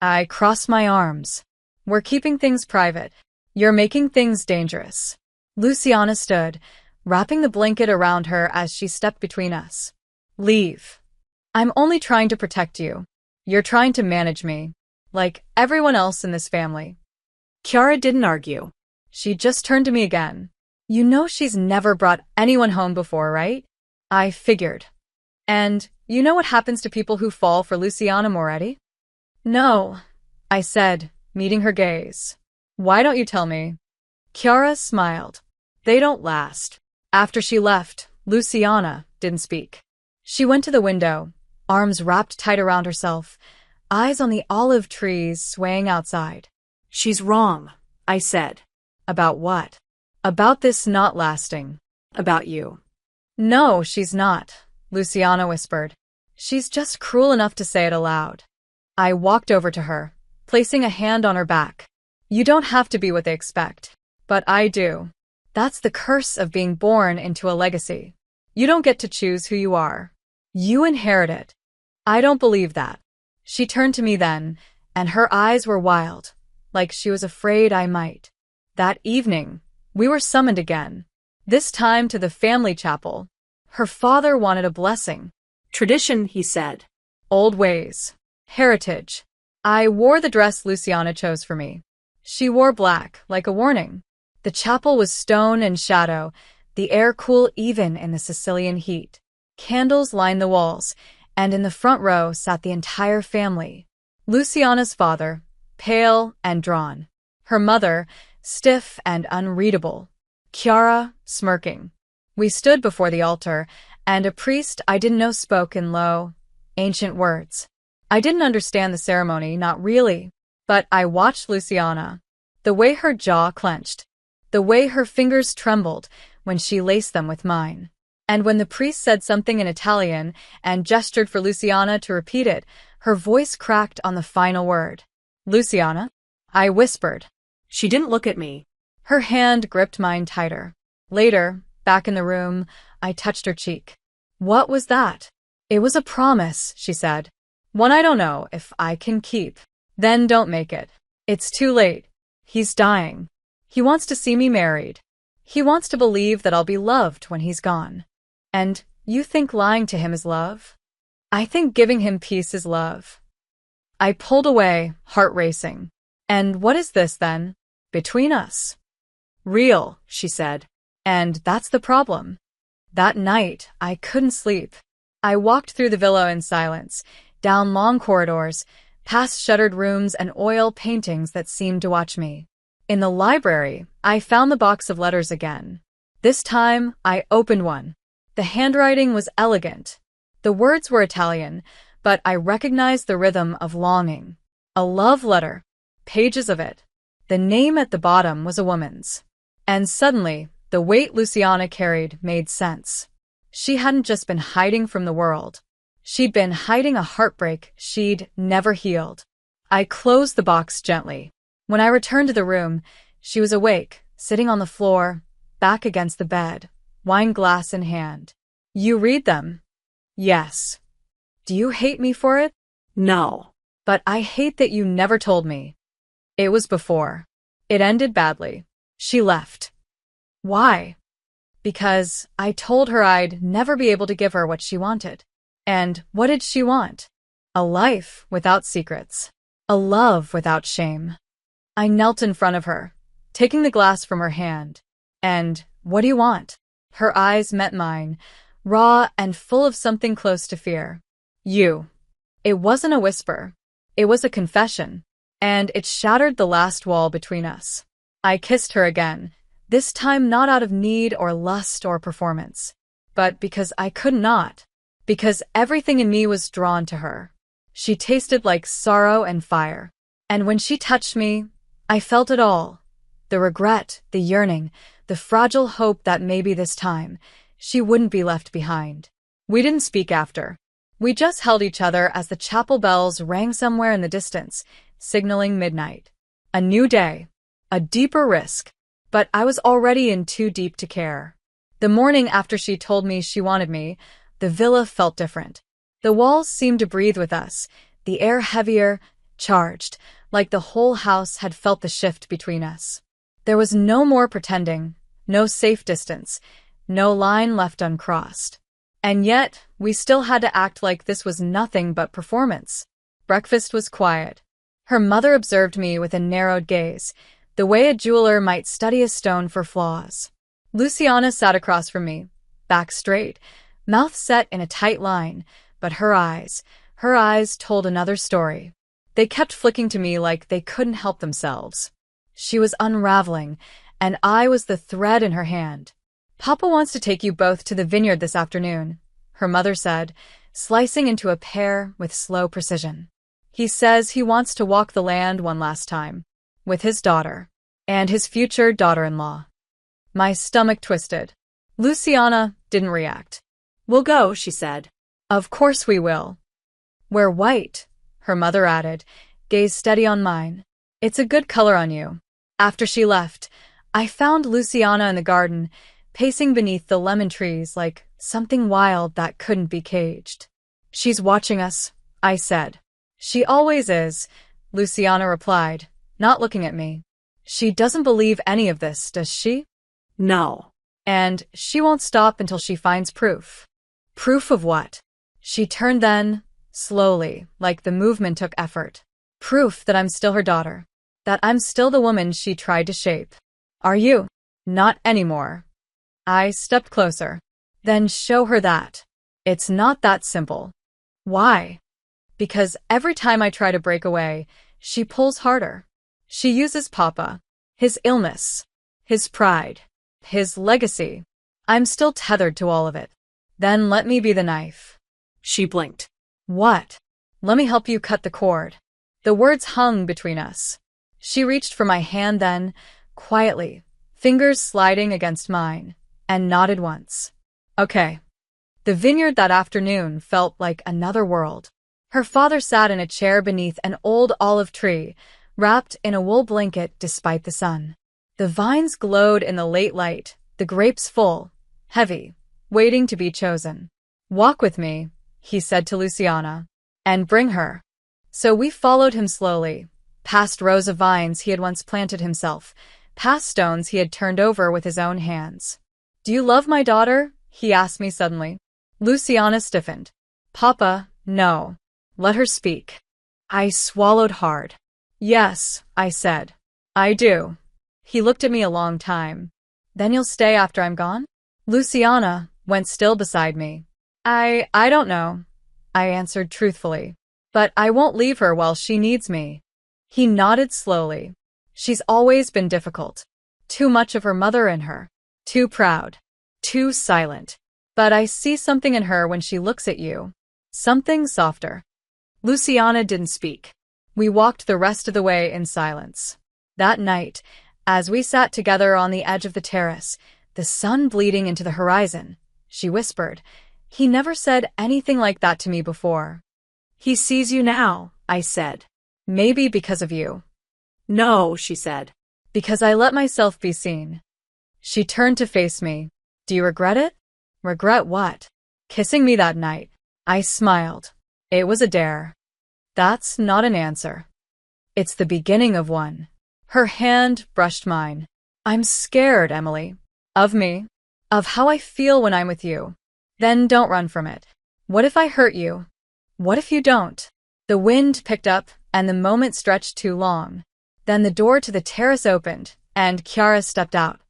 I crossed my arms. We're keeping things private. You're making things dangerous. Luciana stood, wrapping the blanket around her as she stepped between us. Leave. I'm only trying to protect you. You're trying to manage me, like everyone else in this family. Chiara didn't argue. She just turned to me again. You know she's never brought anyone home before, right? I figured. And you know what happens to people who fall for Luciana Moretti? No, I said, meeting her gaze. Why don't you tell me? Chiara smiled. They don't last. After she left, Luciana didn't speak. She went to the window, arms wrapped tight around herself, eyes on the olive trees swaying outside. She's wrong, I said. About what? About this not lasting. About you. No, she's not, Luciana whispered. She's just cruel enough to say it aloud. I walked over to her, placing a hand on her back. You don't have to be what they expect. But I do. That's the curse of being born into a legacy. You don't get to choose who you are. You inherit it. I don't believe that. She turned to me then, and her eyes were wild, like she was afraid I might. That evening, we were summoned again, this time to the family chapel. Her father wanted a blessing. Tradition, he said. Old ways. Heritage. I wore the dress Luciana chose for me. She wore black, like a warning. The chapel was stone and shadow, the air cool even in the Sicilian heat. Candles lined the walls, and in the front row sat the entire family. Luciana's father, pale and drawn. Her mother, stiff and unreadable. Chiara, smirking. We stood before the altar, and a priest I didn't know spoke in low, Ancient words. I didn't understand the ceremony, not really. But I watched Luciana. The way her jaw clenched. The way her fingers trembled when she laced them with mine. And when the priest said something in Italian and gestured for Luciana to repeat it, her voice cracked on the final word. Luciana? I whispered. She didn't look at me. Her hand gripped mine tighter. Later, back in the room, I touched her cheek. What was that? It was a promise, she said. One I don't know if I can keep. Then don't make it. It's too late. He's dying. He wants to see me married. He wants to believe that I'll be loved when he's gone. And you think lying to him is love? I think giving him peace is love. I pulled away, heart racing. And what is this, then? Between us? Real, she said. And that's the problem. That night, I couldn't sleep. I walked through the villa in silence, down long corridors, past shuttered rooms and oil paintings that seemed to watch me. In the library, I found the box of letters again. This time, I opened one. The handwriting was elegant. The words were Italian, but I recognized the rhythm of longing. A love letter. Pages of it. The name at the bottom was a woman's. And suddenly, the weight Luciana carried made sense. She hadn't just been hiding from the world. She'd been hiding a heartbreak she'd never healed. I closed the box gently. When I returned to the room, she was awake, sitting on the floor, back against the bed, wine glass in hand. You read them? Yes. Do you hate me for it? No. But I hate that you never told me. It was before. It ended badly. She left. Why? Because I told her I'd never be able to give her what she wanted. And what did she want? A life without secrets. A love without shame. I knelt in front of her, taking the glass from her hand. And what do you want? Her eyes met mine, raw and full of something close to fear. You. It wasn't a whisper. It was a confession. And it shattered the last wall between us. I kissed her again, this time not out of need or lust or performance, but because I could not. Because everything in me was drawn to her. She tasted like sorrow and fire. And when she touched me, I felt it all. The regret, the yearning, the fragile hope that maybe this time, she wouldn't be left behind. We didn't speak after. We just held each other as the chapel bells rang somewhere in the distance, signaling midnight. A new day. A deeper risk. But I was already in too deep to care. The morning after she told me she wanted me, the villa felt different. The walls seemed to breathe with us, the air heavier, charged, like the whole house had felt the shift between us. There was no more pretending, no safe distance, no line left uncrossed. And yet, we still had to act like this was nothing but performance. Breakfast was quiet. Her mother observed me with a narrowed gaze, the way a jeweler might study a stone for flaws. Luciana sat across from me, back straight, mouth set in a tight line, but her eyes told another story. They kept flicking to me like they couldn't help themselves. She was unraveling, and I was the thread in her hand. Papa wants to take you both to the vineyard this afternoon, her mother said, slicing into a pear with slow precision. He says he wants to walk the land one last time, with his daughter, and his future daughter-in-law. My stomach twisted. Luciana didn't react. We'll go, she said. Of course we will. We're white, her mother added, gaze steady on mine. It's a good color on you. After she left, I found Luciana in the garden, pacing beneath the lemon trees like something wild that couldn't be caged. She's watching us, I said. She always is, Luciana replied, not looking at me. She doesn't believe any of this, does she? No. And she won't stop until she finds proof. Proof of what? She turned then, slowly, like the movement took effort. Proof that I'm still her daughter. That I'm still the woman she tried to shape. Are you? Not anymore. I stepped closer. Then show her that. It's not that simple. Why? Because every time I try to break away, she pulls harder. She uses Papa, his illness, his pride, his legacy. I'm still tethered to all of it. Then let me be the knife. She blinked. What? Let me help you cut the cord. The words hung between us. She reached for my hand then, quietly, fingers sliding against mine, and nodded once. Okay. The vineyard that afternoon felt like another world. Her father sat in a chair beneath an old olive tree, wrapped in a wool blanket despite the sun. The vines glowed in the late light, the grapes full, heavy, waiting to be chosen. Walk with me, he said to Luciana, and bring her. So we followed him slowly, past rows of vines he had once planted himself, past stones he had turned over with his own hands. Do you love my daughter? He asked me suddenly. Luciana stiffened. Papa, no. Let her speak. I swallowed hard. Yes, I said. I do. He looked at me a long time. Then you'll stay after I'm gone? Luciana went still beside me. I don't know, I answered truthfully. But I won't leave her while she needs me. He nodded slowly. She's always been difficult. Too much of her mother in her. Too proud. Too silent. But I see something in her when she looks at you. Something softer. Luciana didn't speak. We walked the rest of the way in silence. That night, as we sat together on the edge of the terrace, the sun bleeding into the horizon, she whispered, He never said anything like that to me before. He sees you now, I said. Maybe because of you. No, she said. Because I let myself be seen. She turned to face me. Do you regret it? Regret what? Kissing me that night. I smiled. It was a dare. That's not an answer. It's the beginning of one. Her hand brushed mine. I'm scared, Emily. Of me. Of how I feel when I'm with you. Then don't run from it. What if I hurt you? What if you don't? The wind picked up, and the moment stretched too long. Then the door to the terrace opened, and Chiara stepped out.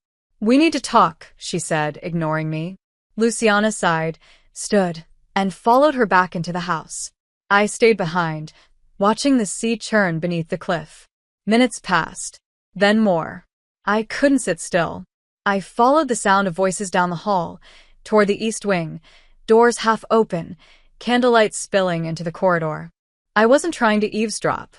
We need to talk, she said, ignoring me. Luciana sighed, stood, and followed her back into the house. I stayed behind, watching the sea churn beneath the cliff. Minutes passed. Then more. I couldn't sit still. I followed the sound of voices down the hall, toward the east wing, doors half open, candlelight spilling into the corridor. I wasn't trying to eavesdrop.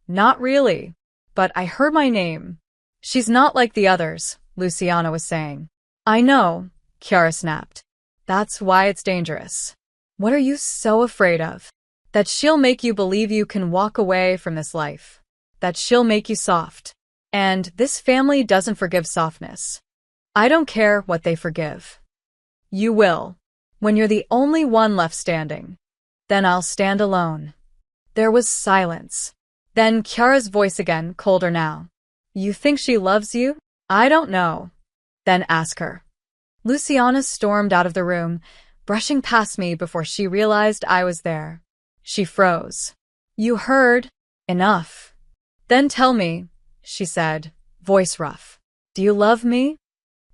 Not really. But I heard my name. She's not like the others, Luciana was saying. I know, Chiara snapped. That's why it's dangerous. What are you so afraid of? That she'll make you believe you can walk away from this life. That she'll make you soft. And this family doesn't forgive softness. I don't care what they forgive. You will. When you're the only one left standing. Then I'll stand alone. There was silence. Then Chiara's voice again, colder now. You think she loves you? I don't know. Then ask her. Luciana stormed out of the room, brushing past me before she realized I was there. She froze. You heard? Enough. Then tell me, she said, voice rough. Do you love me?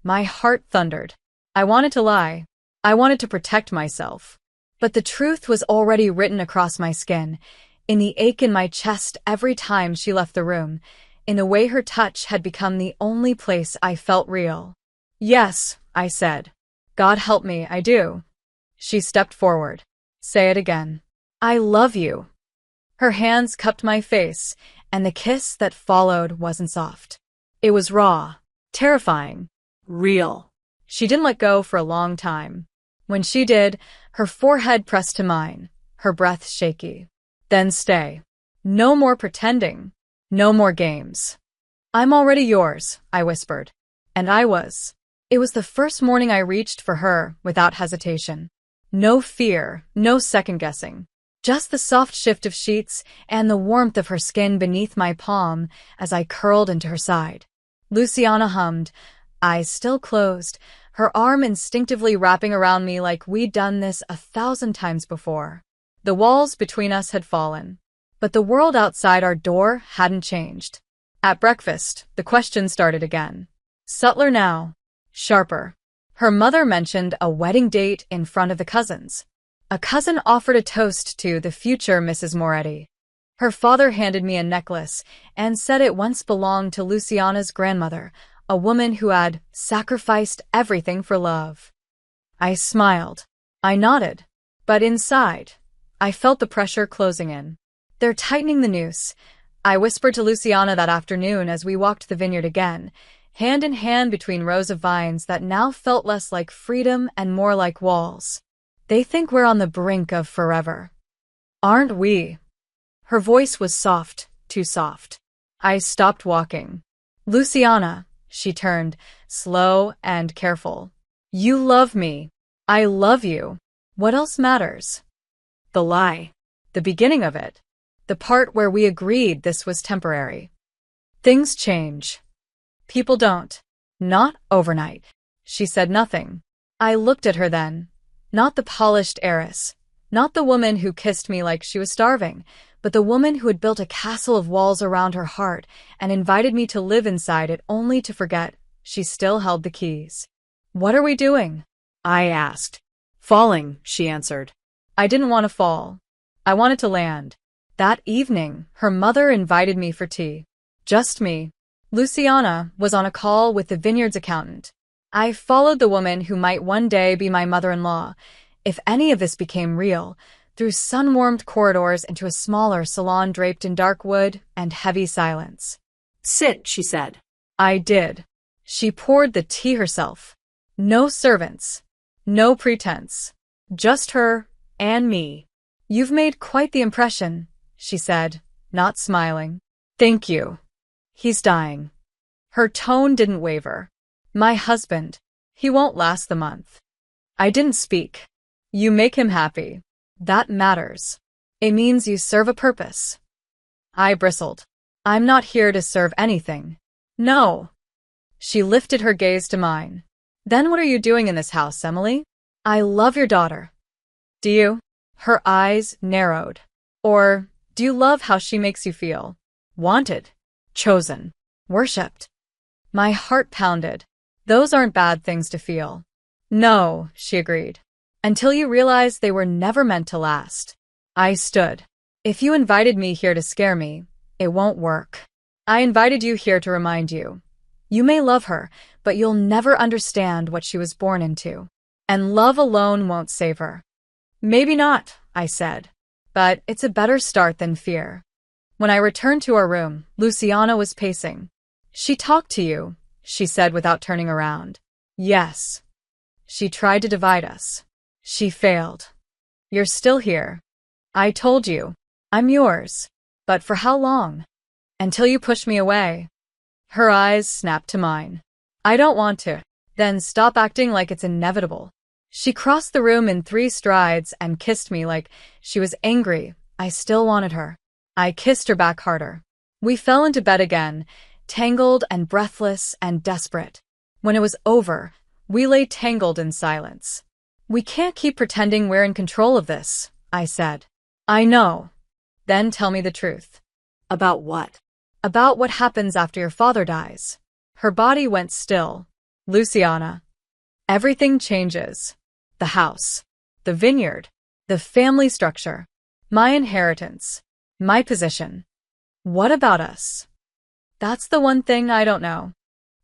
My heart thundered. I wanted to lie. I wanted to protect myself. But the truth was already written across my skin, in the ache in my chest every time she left the room, in the way her touch had become the only place I felt real. Yes, I said. God help me, I do. She stepped forward. Say it again. I love you. Her hands cupped my face, and the kiss that followed wasn't soft. It was raw, terrifying, real. She didn't let go for a long time. When she did, her forehead pressed to mine, her breath shaky. Then stay. No more pretending. No more games. I'm already yours, I whispered. And I was. It was the first morning I reached for her without hesitation. No fear, no second-guessing. Just the soft shift of sheets and the warmth of her skin beneath my palm as I curled into her side. Luciana hummed, eyes still closed, her arm instinctively wrapping around me like we'd done this 1,000 times before. The walls between us had fallen, but the world outside our door hadn't changed. At breakfast, the question started again. Subtler now, sharper. Her mother mentioned a wedding date in front of the cousins. A cousin offered a toast to the future Mrs. Moretti. Her father handed me a necklace and said it once belonged to Luciana's grandmother, a woman who had sacrificed everything for love. I smiled. I nodded. But inside, I felt the pressure closing in. They're tightening the noose. I whispered to Luciana that afternoon as we walked the vineyard again, hand in hand between rows of vines that now felt less like freedom and more like walls. They think we're on the brink of forever. Aren't we? Her voice was soft, too soft. I stopped walking. Luciana, she turned, slow and careful. You love me. I love you. What else matters? The lie. The beginning of it. The part where we agreed this was temporary. Things change. People don't. Not overnight. She said nothing. I looked at her then. Not the polished heiress. Not the woman who kissed me like she was starving, but the woman who had built a castle of walls around her heart and invited me to live inside it only to forget she still held the keys. What are we doing? I asked. Falling, she answered. I didn't want to fall. I wanted to land. That evening, her mother invited me for tea. Just me. Luciana was on a call with the vineyard's accountant. I followed the woman who might one day be my mother-in-law, if any of this became real, through sun-warmed corridors into a smaller salon draped in dark wood and heavy silence. Sit, she said. I did. She poured the tea herself. No servants. No pretense. Just her and me. You've made quite the impression, she said, not smiling. Thank you. He's dying. Her tone didn't waver. My husband. He won't last the month. I didn't speak. You make him happy. That matters. It means you serve a purpose. I bristled. I'm not here to serve anything. No. She lifted her gaze to mine. Then what are you doing in this house, Emily? I love your daughter. Do you? Her eyes narrowed. Or do you love how she makes you feel? Wanted. Chosen. Worshipped. My heart pounded. Those aren't bad things to feel. No, she agreed. Until you realize they were never meant to last. I stood. If you invited me here to scare me, it won't work. I invited you here to remind you. You may love her, but you'll never understand what she was born into. And love alone won't save her. Maybe not, I said. But it's a better start than fear. When I returned to our room, Luciana was pacing. She talked to you, she said without turning around. Yes. She tried to divide us. She failed. You're still here. I told you. I'm yours. But for how long? Until you push me away. Her eyes snapped to mine. I don't want to. Then stop acting like it's inevitable. She crossed the room in 3 strides and kissed me like she was angry. I still wanted her. I kissed her back harder. We fell into bed again, tangled and breathless and desperate. When it was over, we lay tangled in silence. We can't keep pretending we're in control of this, I said. I know. Then tell me the truth. About what? About what happens after your father dies. Her body went still. Luciana. Everything changes. The house. The vineyard. The family structure. My inheritance. My position. What about us? That's the one thing I don't know.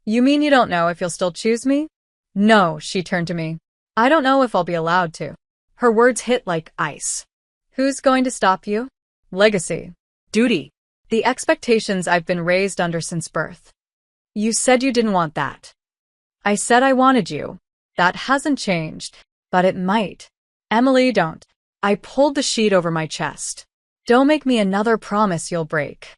You mean you don't know if you'll still choose me? No, she turned to me. I don't know if I'll be allowed to. Her words hit like ice. Who's going to stop you? Legacy. Duty. The expectations I've been raised under since birth. You said you didn't want that. I said I wanted you. That hasn't changed, but it might. Emily, don't. I pulled the sheet over my chest. Don't make me another promise you'll break.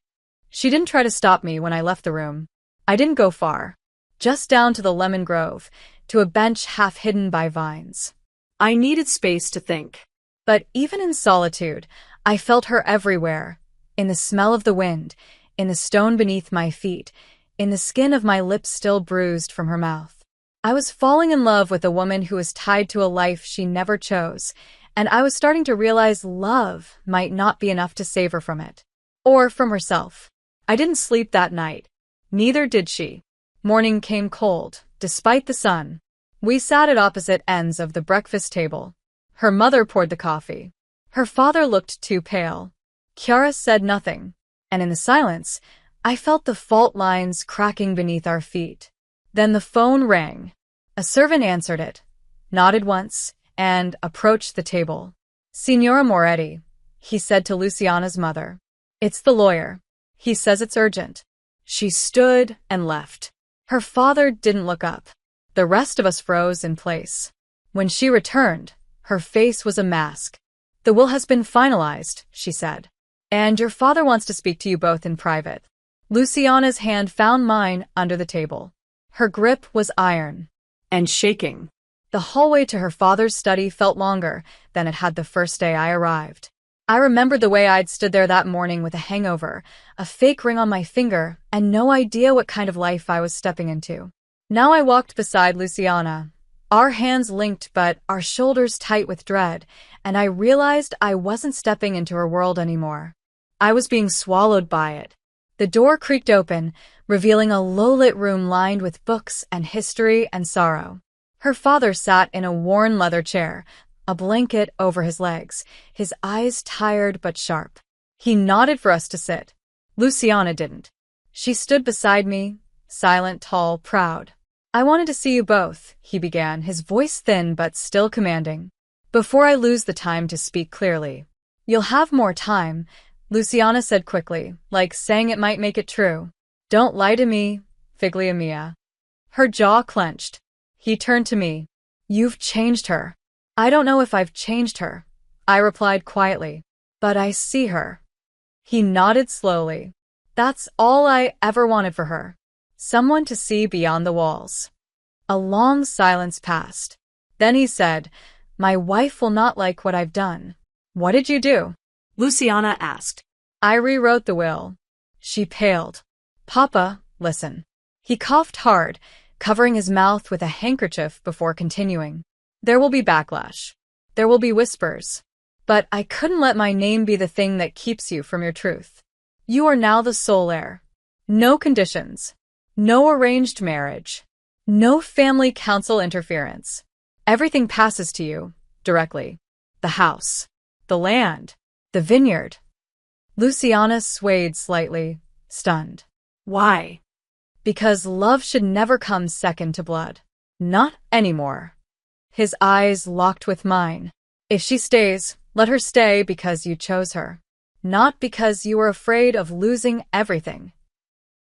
She didn't try to stop me when I left the room. I didn't go far. Just down to the lemon grove, to a bench half hidden by vines. I needed space to think. But even in solitude, I felt her everywhere. In the smell of the wind, in the stone beneath my feet, in the skin of my lips still bruised from her mouth. I was falling in love with a woman who was tied to a life she never chose, and I was starting to realize love might not be enough to save her from it. Or from herself. I didn't sleep that night. Neither did she. Morning came cold, despite the sun. We sat at opposite ends of the breakfast table. Her mother poured the coffee. Her father looked too pale. Heiress said nothing, and in the silence, I felt the fault lines cracking beneath our feet. Then the phone rang. A servant answered it, nodded once, and approached the table. Signora Moretti, he said to Luciana's mother. It's the lawyer. He says it's urgent. She stood and left. Her father didn't look up. The rest of us froze in place. When she returned, her face was a mask. The will has been finalized, she said. And your father wants to speak to you both in private. Luciana's hand found mine under the table. Her grip was iron. And shaking. The hallway to her father's study felt longer than it had the first day I arrived. I remembered the way I'd stood there that morning with a hangover, a fake ring on my finger, and no idea what kind of life I was stepping into. Now I walked beside Luciana, our hands linked but our shoulders tight with dread, and I realized I wasn't stepping into her world anymore. I was being swallowed by it. The door creaked open, revealing a low-lit room lined with books and history and sorrow. Her father sat in a worn leather chair, a blanket over his legs, his eyes tired but sharp. He nodded for us to sit. Luciana didn't. She stood beside me, silent, tall, proud. I wanted to see you both, he began, his voice thin but still commanding. Before I lose the time to speak clearly. You'll have more time, Luciana said quickly, like saying it might make it true. Don't lie to me, figlia mia. Her jaw clenched. He turned to me. You've changed her. I don't know if I've changed her, I replied quietly, but I see her. He nodded slowly. That's all I ever wanted for her. Someone to see beyond the walls. A long silence passed. Then he said, My wife will not like what I've done. What did you do? Luciana asked. I rewrote the will. She paled. Papa, listen. He coughed hard, covering his mouth with a handkerchief before continuing. There will be backlash. There will be whispers. But I couldn't let my name be the thing that keeps you from your truth. You are now the sole heir. No conditions. No arranged marriage. No family council interference. Everything passes to you, directly. The house. The land. The vineyard. Luciana swayed slightly, stunned. Why? Because love should never come second to blood. Not anymore. His eyes locked with mine. If she stays, let her stay because you chose her. Not because you were afraid of losing everything.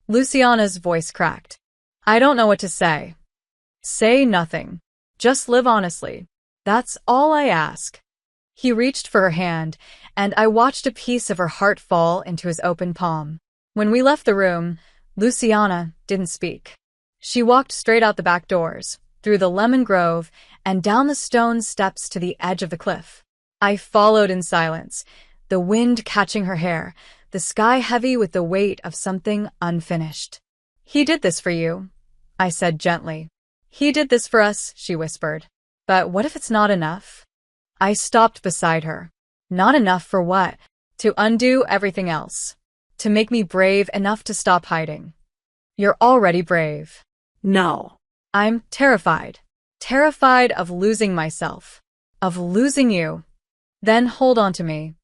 Luciana's voice cracked. I don't know what to say. Say nothing. Just live honestly. That's all I ask. He reached for her hand, and I watched a piece of her heart fall into his open palm. When we left the room, Luciana didn't speak. She walked straight out the back doors, through the lemon grove, and down the stone steps to the edge of the cliff. I followed in silence, the wind catching her hair, the sky heavy with the weight of something unfinished. He did this for you, I said gently. He did this for us, she whispered. But what if it's not enough? I stopped beside her. Not enough for what? To undo everything else. To make me brave enough to stop hiding. You're already brave. No. I'm terrified. Terrified of losing myself. Of losing you. Then hold on to me.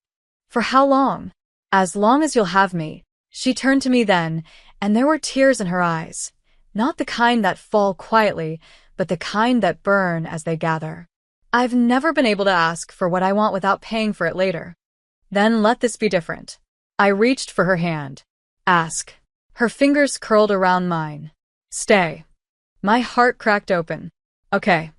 For how long? As long as you'll have me. She turned to me then, and there were tears in her eyes. Not the kind that fall quietly, but the kind that burn as they gather. I've never been able to ask for what I want without paying for it later. Then let this be different. I reached for her hand. Ask. Her fingers curled around mine. Stay. My heart cracked open. Okay.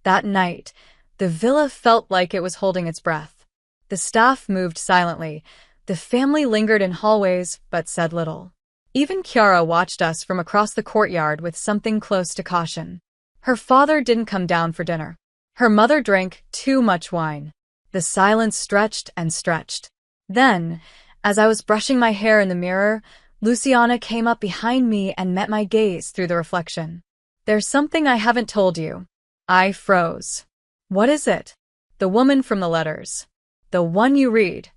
That night, the villa felt like it was holding its breath. The staff moved silently. The family lingered in hallways, but said little. Even Chiara watched us from across the courtyard with something close to caution. Her father didn't come down for dinner. Her mother drank too much wine. The silence stretched and stretched. Then, as I was brushing my hair in the mirror, Luciana came up behind me and met my gaze through the reflection. There's something I haven't told you. I froze. What is it? The woman from the letters. The one you read.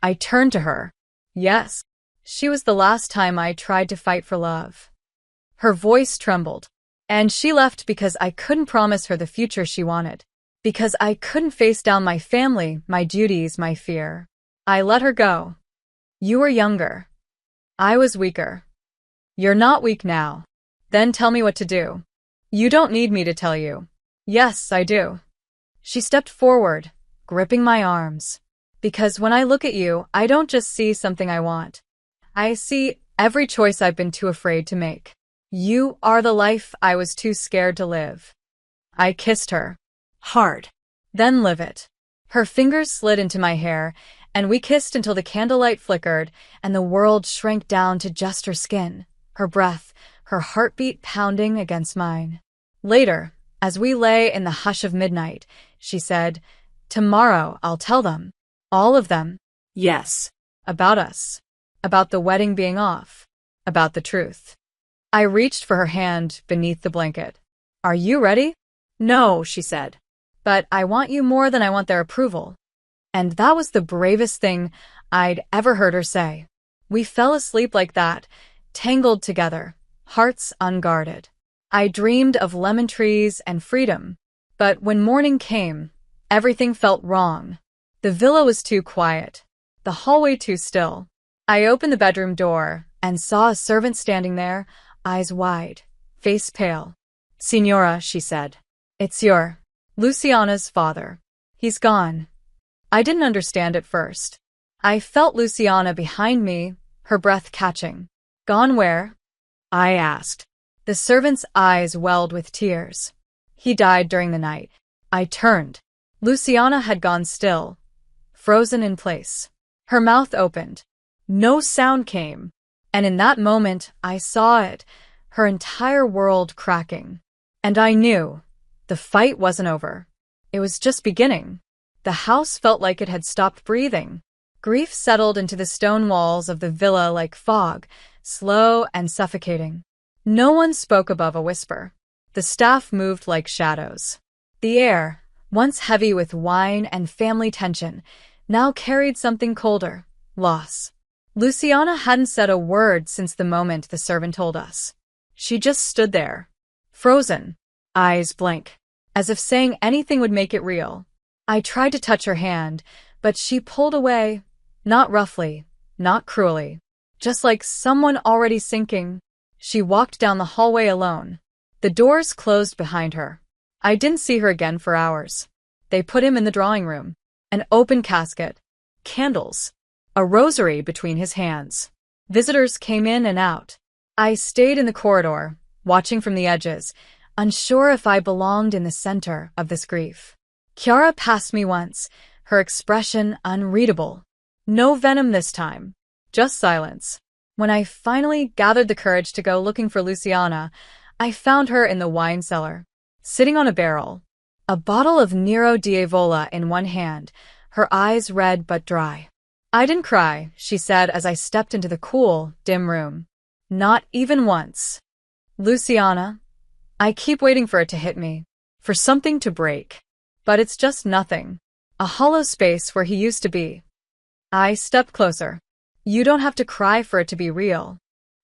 I turned to her. Yes. She was the last time I tried to fight for love. Her voice trembled. And she left because I couldn't promise her the future she wanted. Because I couldn't face down my family, my duties, my fear. I let her go. You were younger. I was weaker. You're not weak now. Then tell me what to do. You don't need me to tell you. Yes, I do. She stepped forward, gripping my arms. Because when I look at you, I don't just see something I want. I see every choice I've been too afraid to make. You are the life I was too scared to live. I kissed her. Hard. Then live it. Her fingers slid into my hair, and we kissed until the candlelight flickered and the world shrank down to just her skin, her breath, her heartbeat pounding against mine. Later, as we lay in the hush of midnight, she said, "Tomorrow I'll tell them. All of them. Yes. About us. About the wedding being off. About the truth." I reached for her hand beneath the blanket. "Are you ready?" No, she said. "But I want you more than I want their approval." And that was the bravest thing I'd ever heard her say. We fell asleep like that, tangled together, hearts unguarded. I dreamed of lemon trees and freedom. But when morning came, everything felt wrong. The villa was too quiet, the hallway too still. I opened the bedroom door and saw a servant standing there, eyes wide, face pale. "Signora," she said, "it's your Luciana's father. He's gone." I didn't understand at first. I felt Luciana behind me, her breath catching. "Gone where?" I asked. The servant's eyes welled with tears. "He died during the night." I turned. Luciana had gone still, frozen in place. Her mouth opened. No sound came. And in that moment, I saw it, her entire world cracking. And I knew the fight wasn't over. It was just beginning. The house felt like it had stopped breathing. Grief settled into the stone walls of the villa like fog, slow and suffocating. No one spoke above a whisper. The staff moved like shadows. The air, once heavy with wine and family tension, now carried something colder, loss. Luciana hadn't said a word since the moment the servant told us. She just stood there, frozen, eyes blank, as if saying anything would make it real. I tried to touch her hand, but she pulled away, not roughly, not cruelly, just like someone already sinking. She walked down the hallway alone. The doors closed behind her. I didn't see her again for hours. They put him in the drawing room. An open casket, candles, a rosary between his hands. Visitors came in and out. I stayed in the corridor, watching from the edges, unsure if I belonged in the center of this grief. Chiara passed me once, her expression unreadable. No venom this time, just silence. When I finally gathered the courage to go looking for Luciana, I found her in the wine cellar, sitting on a barrel, a bottle of Nero Diavola in one hand, her eyes red but dry. "I didn't cry," she said as I stepped into the cool, dim room. "Not even once. Luciana, I keep waiting for it to hit me, for something to break. But it's just nothing. A hollow space where he used to be." I stepped closer. "You don't have to cry for it to be real.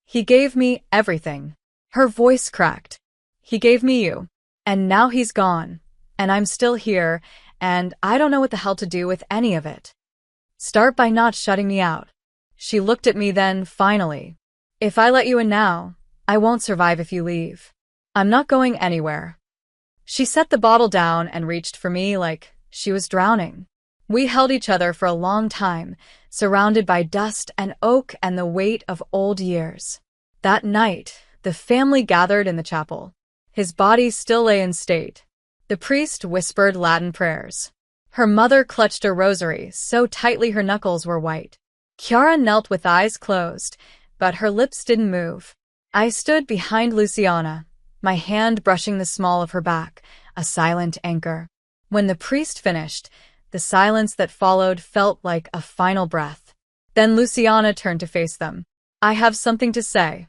He gave me everything." Her voice cracked. "He gave me you. And now he's gone. And I'm still here, and I don't know what the hell to do with any of it. Start by not shutting me out." She looked at me then, finally. "If I let you in now, I won't survive if you leave. I'm not going anywhere." She set the bottle down and reached for me like she was drowning. We held each other for a long time, surrounded by dust and oak and the weight of old years. That night, the family gathered in the chapel. His body still lay in state. The priest whispered Latin prayers. Her mother clutched a rosary so tightly her knuckles were white. Chiara knelt with eyes closed, but her lips didn't move. I stood behind Luciana, my hand brushing the small of her back, a silent anchor. When the priest finished, the silence that followed felt like a final breath. Then Luciana turned to face them. "I have something to say."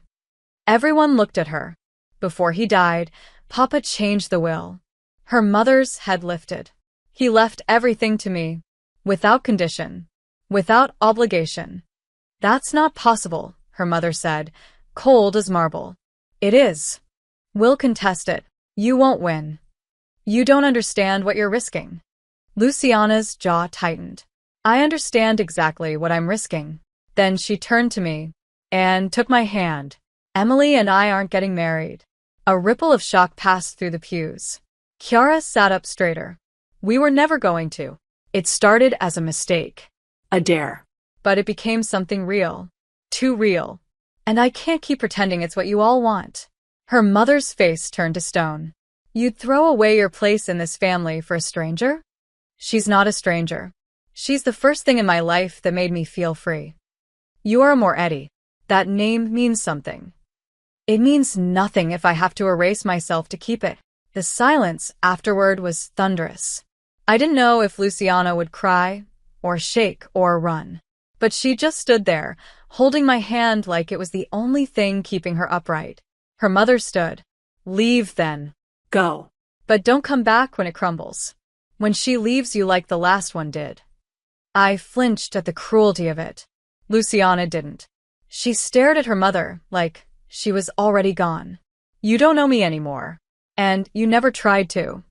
Everyone looked at her. Before he died, Papa changed the will. Her mother's head lifted. "He left everything to me, without condition, without obligation." "That's not possible," her mother said, cold as marble. "It is. We'll contest it. You won't win. You don't understand what you're risking." Luciana's jaw tightened. "I understand exactly what I'm risking." Then she turned to me and took my hand. "Emily and I aren't getting married." A ripple of shock passed through the pews. Chiara sat up straighter. "We were never going to. It started as a mistake. A dare. But it became something real. Too real. And I can't keep pretending it's what you all want. Her mother's face turned to stone. You'd throw away your place in this family for a stranger? She's not a stranger. She's the first thing in my life that made me feel free. You are Moretti. That name means something. It means nothing if I have to erase myself to keep it. The silence afterward was thunderous. I didn't know if Luciana would cry, or shake, or run. But she just stood there, holding my hand like it was the only thing keeping her upright. Her mother stood. Leave then. Go. But don't come back when it crumbles. When she leaves you like the last one did. I flinched at the cruelty of it. Luciana didn't. She stared at her mother like she was already gone. You don't know me anymore. And you never tried to.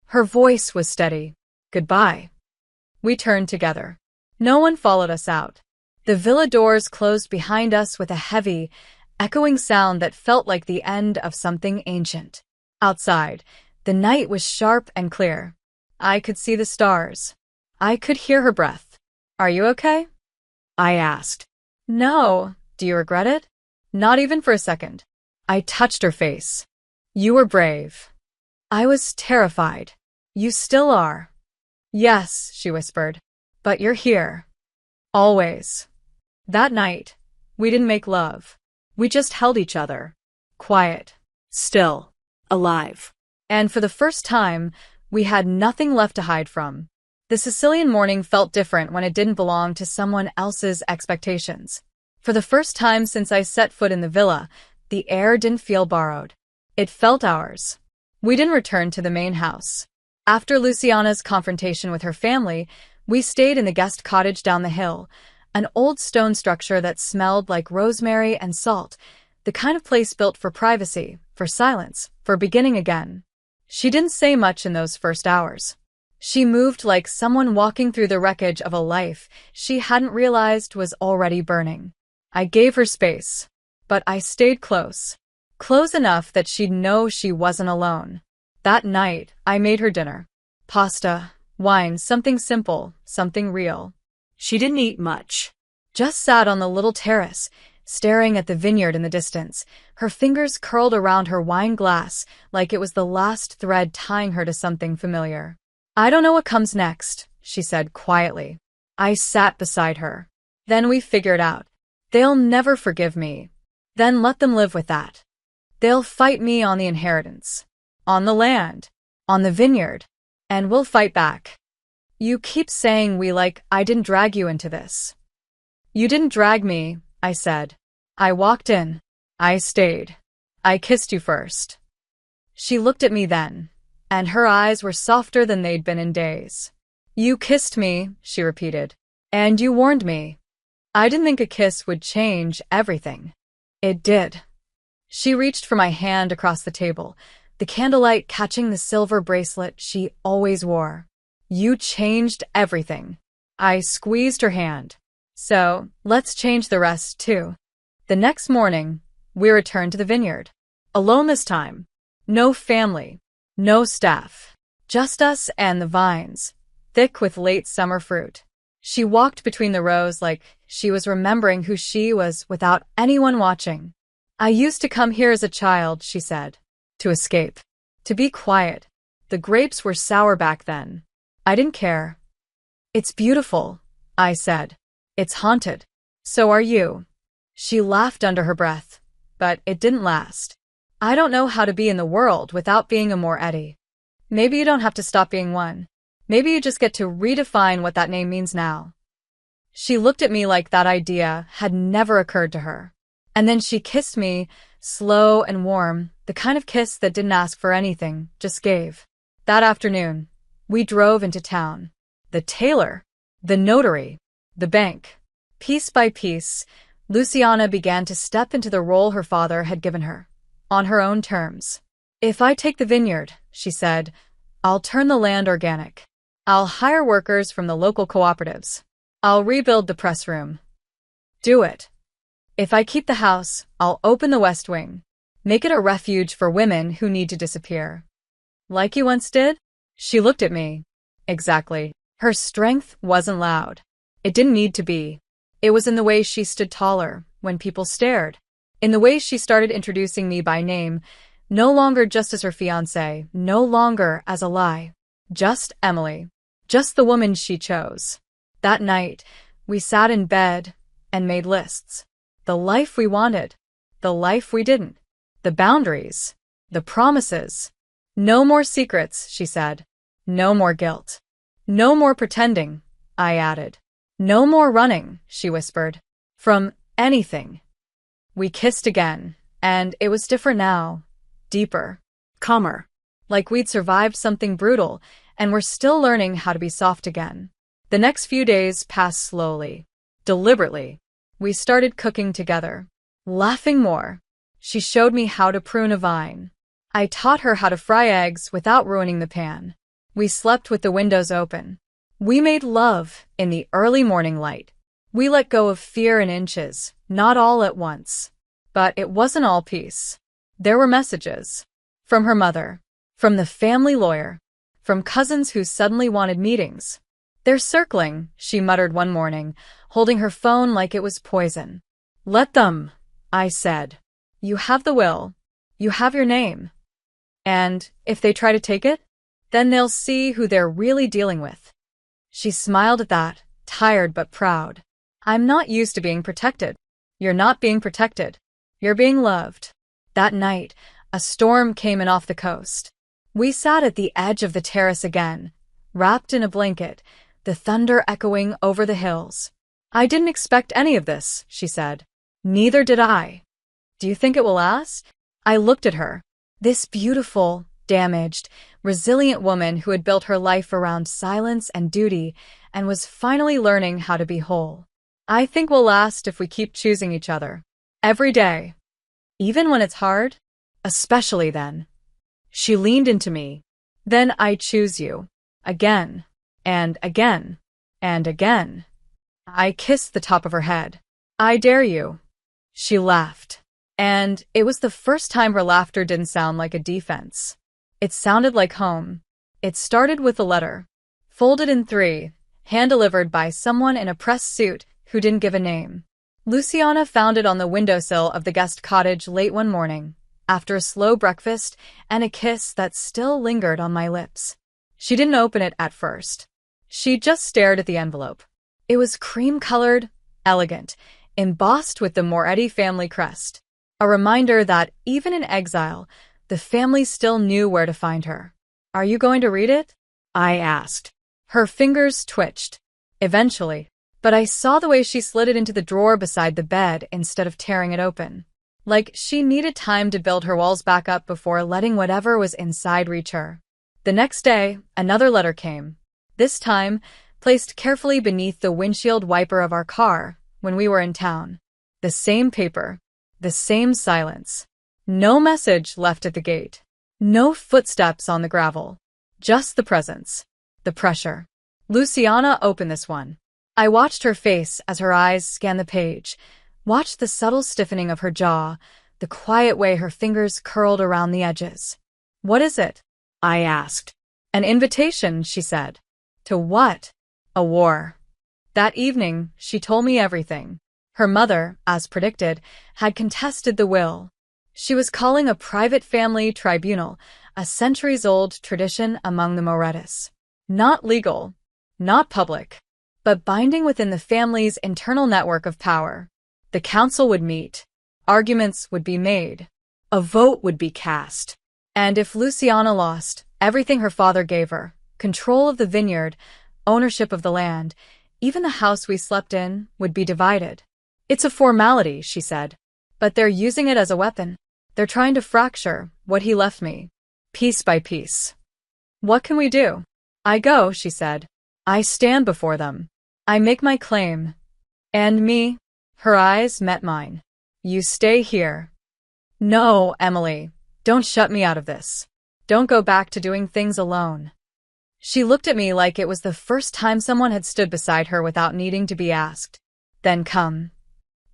Her voice was steady. Goodbye. We turned together. No one followed us out. The villa doors closed behind us with a heavy, echoing sound that felt like the end of something ancient. Outside, the night was sharp and clear. I could see the stars. I could hear her breath. Are you okay? I asked. No. Do you regret it? Not even for a second. I touched her face. You were brave. I was terrified. You still are. Yes, she whispered. But you're here. Always. That night, we didn't make love. We just held each other. Quiet. Still. Alive. And for the first time, we had nothing left to hide from. The Sicilian morning felt different when it didn't belong to someone else's expectations. For the first time since I set foot in the villa, the air didn't feel borrowed. It felt ours. We didn't return to the main house. After Luciana's confrontation with her family, we stayed in the guest cottage down the hill, an old stone structure that smelled like rosemary and salt, the kind of place built for privacy, for silence, for beginning again. She didn't say much in those first hours. She moved like someone walking through the wreckage of a life she hadn't realized was already burning. I gave her space, but I stayed close. Close enough that she'd know she wasn't alone. That night, I made her dinner. Pasta, wine, something simple, something real. She didn't eat much. Just sat on the little terrace, staring at the vineyard in the distance, her fingers curled around her wine glass like it was the last thread tying her to something familiar. I don't know what comes next, she said quietly. I sat beside her. Then we figured out. They'll never forgive me. Then let them live with that. They'll fight me on the inheritance, on the land, on the vineyard, and we'll fight back. You keep saying we like I didn't drag you into this. You didn't drag me, I said. I walked in. I stayed. I kissed you first. She looked at me then, and her eyes were softer than they'd been in days. You kissed me, she repeated, and you warned me. I didn't think a kiss would change everything. It did. She reached for my hand across the table, the candlelight catching the silver bracelet she always wore. You changed everything. I squeezed her hand. So, let's change the rest, too. The next morning, we returned to the vineyard. Alone this time. No family. No staff. Just us and the vines, thick with late summer fruit. She walked between the rows like she was remembering who she was without anyone watching. I used to come here as a child, she said. To escape. To be quiet. The grapes were sour back then. I didn't care. It's beautiful, I said. It's haunted. So are you. She laughed under her breath, but it didn't last. I don't know how to be in the world without being a Moretti. Maybe you don't have to stop being one. Maybe you just get to redefine what that name means now. She looked at me like that idea had never occurred to her. And then she kissed me, slow and warm, the kind of kiss that didn't ask for anything, just gave. That afternoon, we drove into town. The tailor, the notary, the bank. Piece by piece, Luciana began to step into the role her father had given her, on her own terms. If I take the vineyard, she said, I'll turn the land organic. I'll hire workers from the local cooperatives. I'll rebuild the press room. Do it. If I keep the house, I'll open the West Wing. Make it a refuge for women who need to disappear. Like you once did? She looked at me. Exactly. Her strength wasn't loud. It didn't need to be. It was in the way she stood taller when people stared. In the way she started introducing me by name, no longer just as her fiancé, no longer as a lie. Just Emily. Just the woman she chose. That night, we sat in bed and made lists. The life we wanted. The life we didn't. The boundaries. The promises. No more secrets, she said. No more guilt. No more pretending, I added. No more running, she whispered. From anything. We kissed again, and it was different now. Deeper. Calmer. Like we'd survived something brutal, and were still learning how to be soft again. The next few days passed slowly. Deliberately. We started cooking together. Laughing more. She showed me how to prune a vine. I taught her how to fry eggs without ruining the pan. We slept with the windows open. We made love in the early morning light. We let go of fear in inches, not all at once. But it wasn't all peace. There were messages. From her mother. From the family lawyer. From cousins who suddenly wanted meetings. They're circling, she muttered one morning, holding her phone like it was poison. Let them, I said. You have the will. You have your name. And if they try to take it, then they'll see who they're really dealing with. She smiled at that, tired but proud. I'm not used to being protected. You're not being protected. You're being loved. That night, a storm came in off the coast. We sat at the edge of the terrace again, wrapped in a blanket, the thunder echoing over the hills. I didn't expect any of this, she said. Neither did I. Do you think it will last? I looked at her. This beautiful, damaged, resilient woman who had built her life around silence and duty and was finally learning how to be whole. I think we'll last if we keep choosing each other. Every day. Even when it's hard? Especially then. She leaned into me. Then I choose you. Again. And again. And again. I kissed the top of her head. I dare you. She laughed. And it was the first time her laughter didn't sound like a defense. It sounded like home. It started with a letter. Folded in 3, hand-delivered by someone in a press suit who didn't give a name. Luciana found it on the windowsill of the guest cottage late one morning, after a slow breakfast and a kiss that still lingered on my lips. She didn't open it at first. She just stared at the envelope. It was cream-colored, elegant, embossed with the Moretti family crest. A reminder that, even in exile, the family still knew where to find her. Are you going to read it? I asked. Her fingers twitched. Eventually. But I saw the way she slid it into the drawer beside the bed instead of tearing it open. Like she needed time to build her walls back up before letting whatever was inside reach her. The next day, another letter came. This time, placed carefully beneath the windshield wiper of our car when we were in town. The same paper. The same silence. No message left at the gate. No footsteps on the gravel. Just the presence. The pressure. Luciana opened this one. I watched her face as her eyes scanned the page, watched the subtle stiffening of her jaw, the quiet way her fingers curled around the edges. What is it? I asked. An invitation, she said. To what? A war. That evening, she told me everything. Her mother, as predicted, had contested the will. She was calling a private family tribunal, a centuries-old tradition among the Morettis. Not legal, not public, but binding within the family's internal network of power. The council would meet. Arguments would be made. A vote would be cast. And if Luciana lost, everything her father gave her, control of the vineyard, ownership of the land, even the house we slept in, would be divided. It's a formality, she said, but they're using it as a weapon. They're trying to fracture what he left me, piece by piece. What can we do? I go, she said. I stand before them. I make my claim. And me? Her eyes met mine. You stay here. No, Emily, don't shut me out of this. Don't go back to doing things alone. She looked at me like it was the first time someone had stood beside her without needing to be asked. Then come.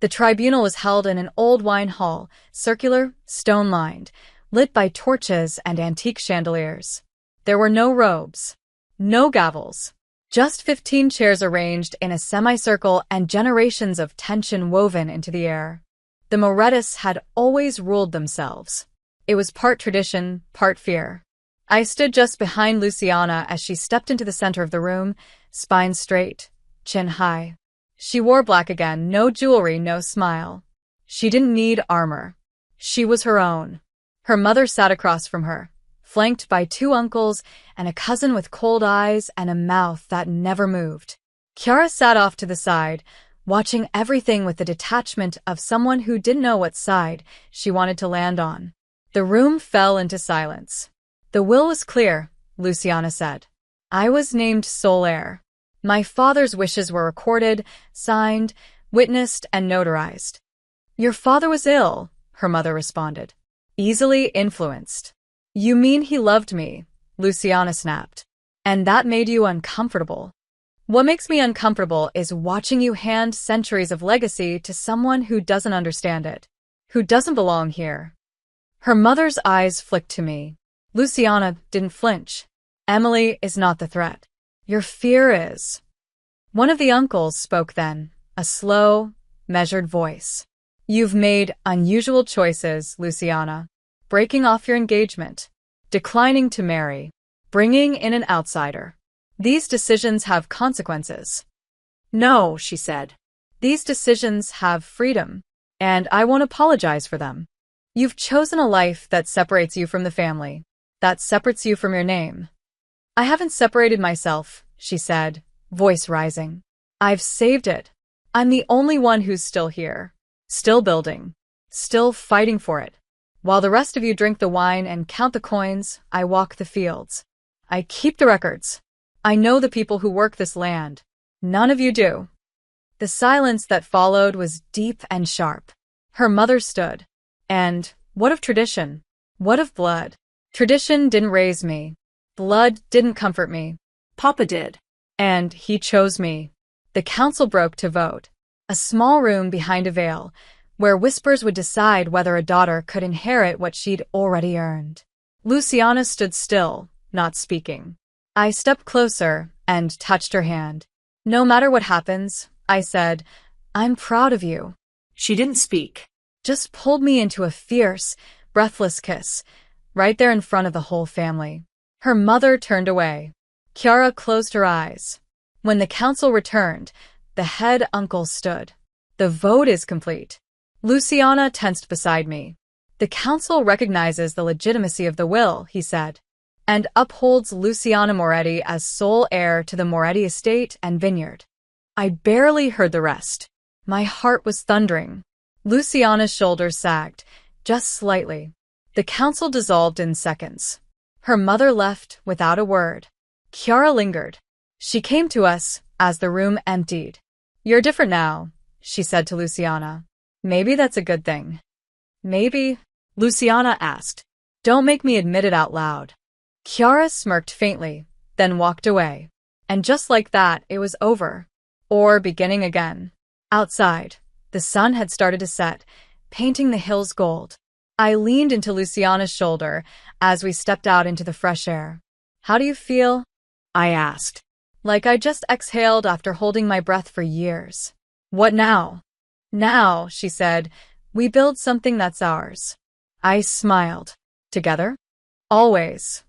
The tribunal was held in an old wine hall, circular, stone-lined, lit by torches and antique chandeliers. There were no robes, no gavels, Just 15 chairs arranged in a semicircle and generations of tension woven into the air. The Morettis had always ruled themselves. It was part tradition, part fear. I stood just behind Luciana as she stepped into the center of the room, spine straight, chin high. She wore black again, no jewelry, no smile. She didn't need armor. She was her own. Her mother sat across from her, flanked by 2 uncles and a cousin with cold eyes and a mouth that never moved. Chiara sat off to the side, watching everything with the detachment of someone who didn't know what side she wanted to land on. The room fell into silence. The will was clear, Luciana said. I was named sole heir. My father's wishes were recorded, signed, witnessed, and notarized. Your father was ill, her mother responded. Easily influenced. You mean he loved me, Luciana snapped. And that made you uncomfortable. What makes me uncomfortable is watching you hand centuries of legacy to someone who doesn't understand it, who doesn't belong here. Her mother's eyes flicked to me. Luciana didn't flinch. Emily is not the threat. Your fear is. One of the uncles spoke then, a slow, measured voice. You've made unusual choices, Luciana. Breaking off your engagement, declining to marry, bringing in an outsider. These decisions have consequences. No, she said. These decisions have freedom, and I won't apologize for them. You've chosen a life that separates you from the family, that separates you from your name. I haven't separated myself, she said, voice rising. I've saved it. I'm the only one who's still here, still building, still fighting for it. While the rest of you drink the wine and count the coins, I walk the fields. I keep the records. I know the people who work this land. None of you do. The silence that followed was deep and sharp. Her mother stood. And what of tradition? What of blood? Tradition didn't raise me. Blood didn't comfort me. Papa did. And he chose me. The council broke to vote. A small room behind a veil, where whispers would decide whether a daughter could inherit what she'd already earned. Luciana stood still, not speaking. I stepped closer and touched her hand. No matter what happens, I said, I'm proud of you. She didn't speak. Just pulled me into a fierce, breathless kiss, right there in front of the whole family. Her mother turned away. Chiara closed her eyes. When the council returned, the head uncle stood. The vote is complete. Luciana tensed beside me. The council recognizes the legitimacy of the will, he said, and upholds Luciana Moretti as sole heir to the Moretti estate and vineyard. I barely heard the rest. My heart was thundering. Luciana's shoulders sagged, just slightly. The council dissolved in seconds. Her mother left without a word. Chiara lingered. She came to us as the room emptied. You're different now, she said to Luciana. Maybe that's a good thing. Maybe, Luciana asked. Don't make me admit it out loud. Chiara smirked faintly, then walked away. And just like that, it was over. Or beginning again. Outside, the sun had started to set, painting the hills gold. I leaned into Luciana's shoulder as we stepped out into the fresh air. How do you feel? I asked. Like I just exhaled after holding my breath for years. What now? Now, she said, we build something that's ours. I smiled. Together? Always.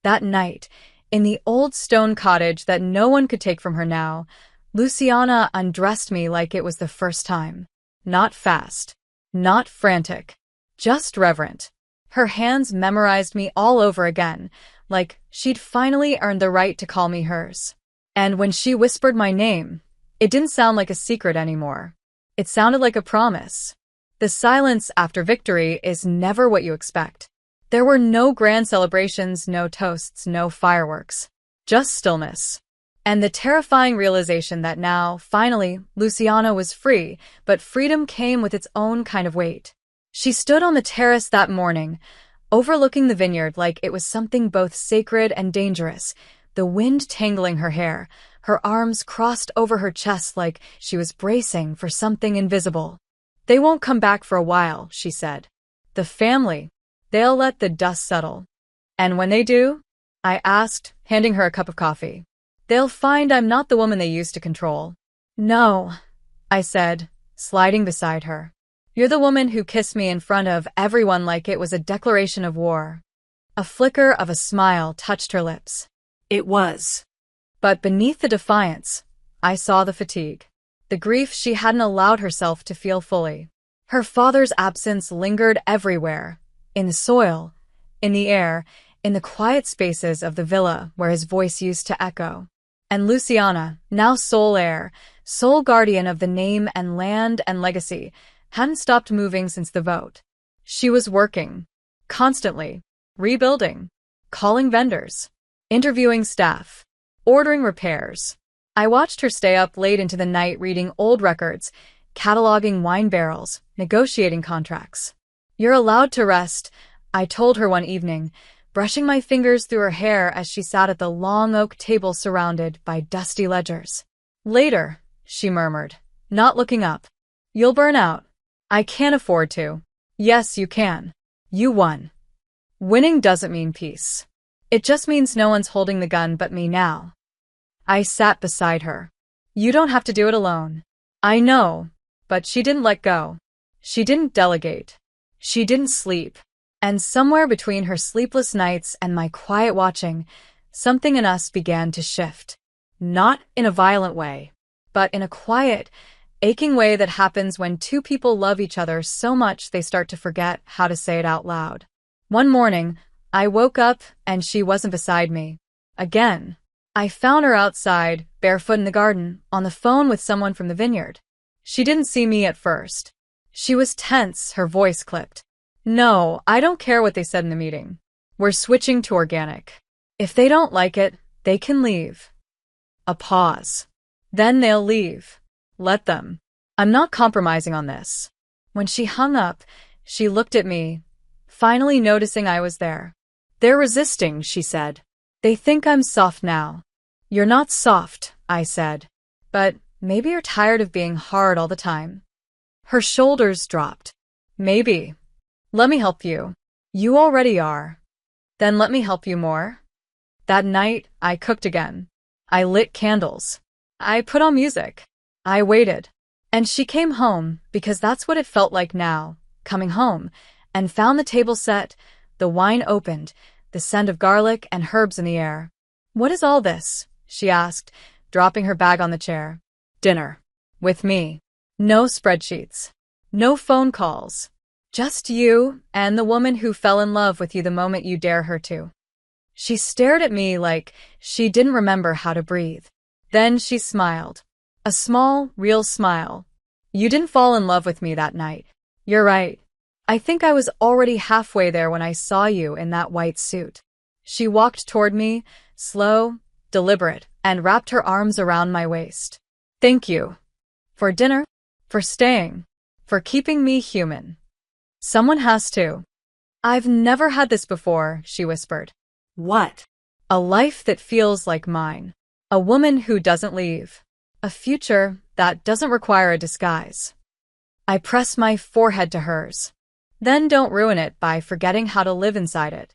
That night, in the old stone cottage that no one could take from her now, Luciana undressed me like it was the first time. Not fast. Not frantic. Just reverent. Her hands memorized me all over again, like she'd finally earned the right to call me hers. And when she whispered my name, it didn't sound like a secret anymore. It sounded like a promise. The silence after victory is never what you expect. There were no grand celebrations, no toasts, no fireworks. Just stillness. And the terrifying realization that now, finally, Luciana was free, but freedom came with its own kind of weight. She stood on the terrace that morning, overlooking the vineyard like it was something both sacred and dangerous, the wind tangling her hair, her arms crossed over her chest like she was bracing for something invisible. They won't come back for a while, she said. The family, they'll let the dust settle. And when they do? I asked, handing her a cup of coffee. They'll find I'm not the woman they used to control. No, I said, sliding beside her. You're the woman who kissed me in front of everyone like it was a declaration of war. A flicker of a smile touched her lips. It was. But beneath the defiance, I saw the fatigue. The grief she hadn't allowed herself to feel fully. Her father's absence lingered everywhere. In the soil, in the air, in the quiet spaces of the villa where his voice used to echo. And Luciana, now sole heir, sole guardian of the name and land and legacy, hadn't stopped moving since the vote. She was working. Constantly. Rebuilding. Calling vendors. Interviewing staff. Ordering repairs. I watched her stay up late into the night reading old records, cataloging wine barrels, negotiating contracts. You're allowed to rest, I told her one evening, brushing my fingers through her hair as she sat at the long oak table surrounded by dusty ledgers. Later, she murmured, not looking up. You'll burn out. I can't afford to. Yes, you can. You won. Winning doesn't mean peace. It just means no one's holding the gun but me now. I sat beside her. You don't have to do it alone. I know, but she didn't let go. She didn't delegate. She didn't sleep. And somewhere between her sleepless nights and my quiet watching, something in us began to shift. Not in a violent way, but in a quiet, aching way that happens when two people love each other so much they start to forget how to say it out loud. One morning, I woke up and she wasn't beside me. Again. I found her outside, barefoot in the garden, on the phone with someone from the vineyard. She didn't see me at first. She was tense, her voice clipped. No, I don't care what they said in the meeting. We're switching to organic. If they don't like it, they can leave. A pause. Then they'll leave. Let them. I'm not compromising on this. When she hung up, she looked at me, finally noticing I was there. They're resisting, she said. They think I'm soft now. You're not soft, I said. But maybe you're tired of being hard all the time. Her shoulders dropped. Maybe. Let me help you. You already are. Then let me help you more. That night, I cooked again. I lit candles. I put on music. I waited. And she came home, because that's what it felt like now, coming home, and found the table set, the wine opened, the scent of garlic and herbs in the air. What is all this? She asked, dropping her bag on the chair. Dinner. With me. No spreadsheets. No phone calls. Just you and the woman who fell in love with you the moment you dare her to. She stared at me like she didn't remember how to breathe. Then she smiled. A small, real smile. You didn't fall in love with me that night. You're right. I think I was already halfway there when I saw you in that white suit. She walked toward me, slow, deliberate, and wrapped her arms around my waist. Thank you. For dinner, for staying, for keeping me human. Someone has to. I've never had this before, she whispered. What? A life that feels like mine. A woman who doesn't leave. A future that doesn't require a disguise. I press my forehead to hers. Then don't ruin it by forgetting how to live inside it.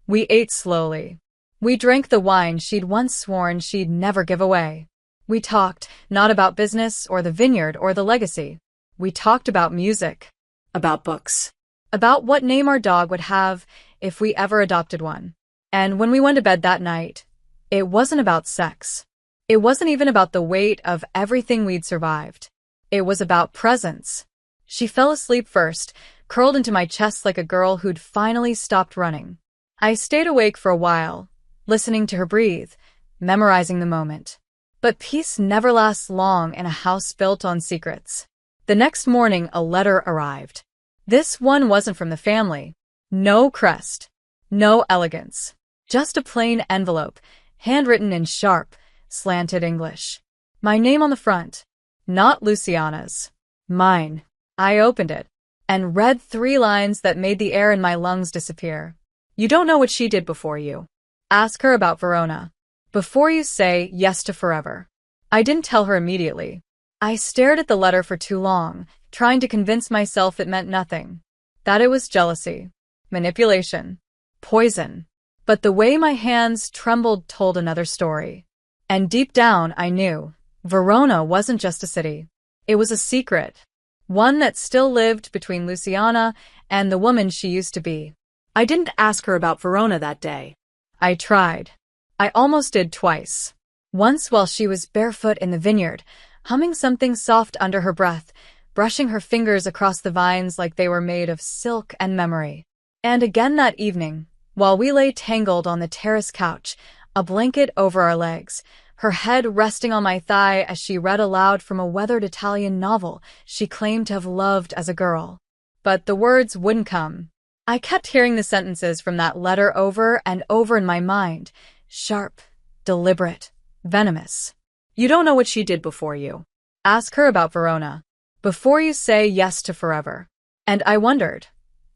We ate slowly. We drank the wine she'd once sworn she'd never give away. We talked, not about business or the vineyard or the legacy. We talked about music. About books. About what name our dog would have if we ever adopted one. And when we went to bed that night, it wasn't about sex. It wasn't even about the weight of everything we'd survived. It was about presence. She fell asleep first, curled into my chest like a girl who'd finally stopped running. I stayed awake for a while, listening to her breathe, memorizing the moment. But peace never lasts long in a house built on secrets. The next morning, a letter arrived. This one wasn't from the family. No crest. No elegance. Just a plain envelope, handwritten in sharp, slanted English. My name on the front. Not Luciana's. Mine. I opened it and read 3 lines that made the air in my lungs disappear. You don't know what she did before you. Ask her about Verona. Before you say yes to forever. I didn't tell her immediately. I stared at the letter for too long, trying to convince myself it meant nothing. That it was jealousy, manipulation, poison. But the way my hands trembled told another story. And deep down, I knew Verona wasn't just a city. It was a secret. One that still lived between Luciana and the woman she used to be. I didn't ask her about Verona that day. I tried. I almost did twice. Once while she was barefoot in the vineyard, humming something soft under her breath, brushing her fingers across the vines like they were made of silk and memory. And again that evening, while we lay tangled on the terrace couch, a blanket over our legs, her head resting on my thigh as she read aloud from a weathered Italian novel she claimed to have loved as a girl. But the words wouldn't come. I kept hearing the sentences from that letter over and over in my mind, sharp, deliberate, venomous. You don't know what she did before you. Ask her about Verona. Before you say yes to forever. And I wondered,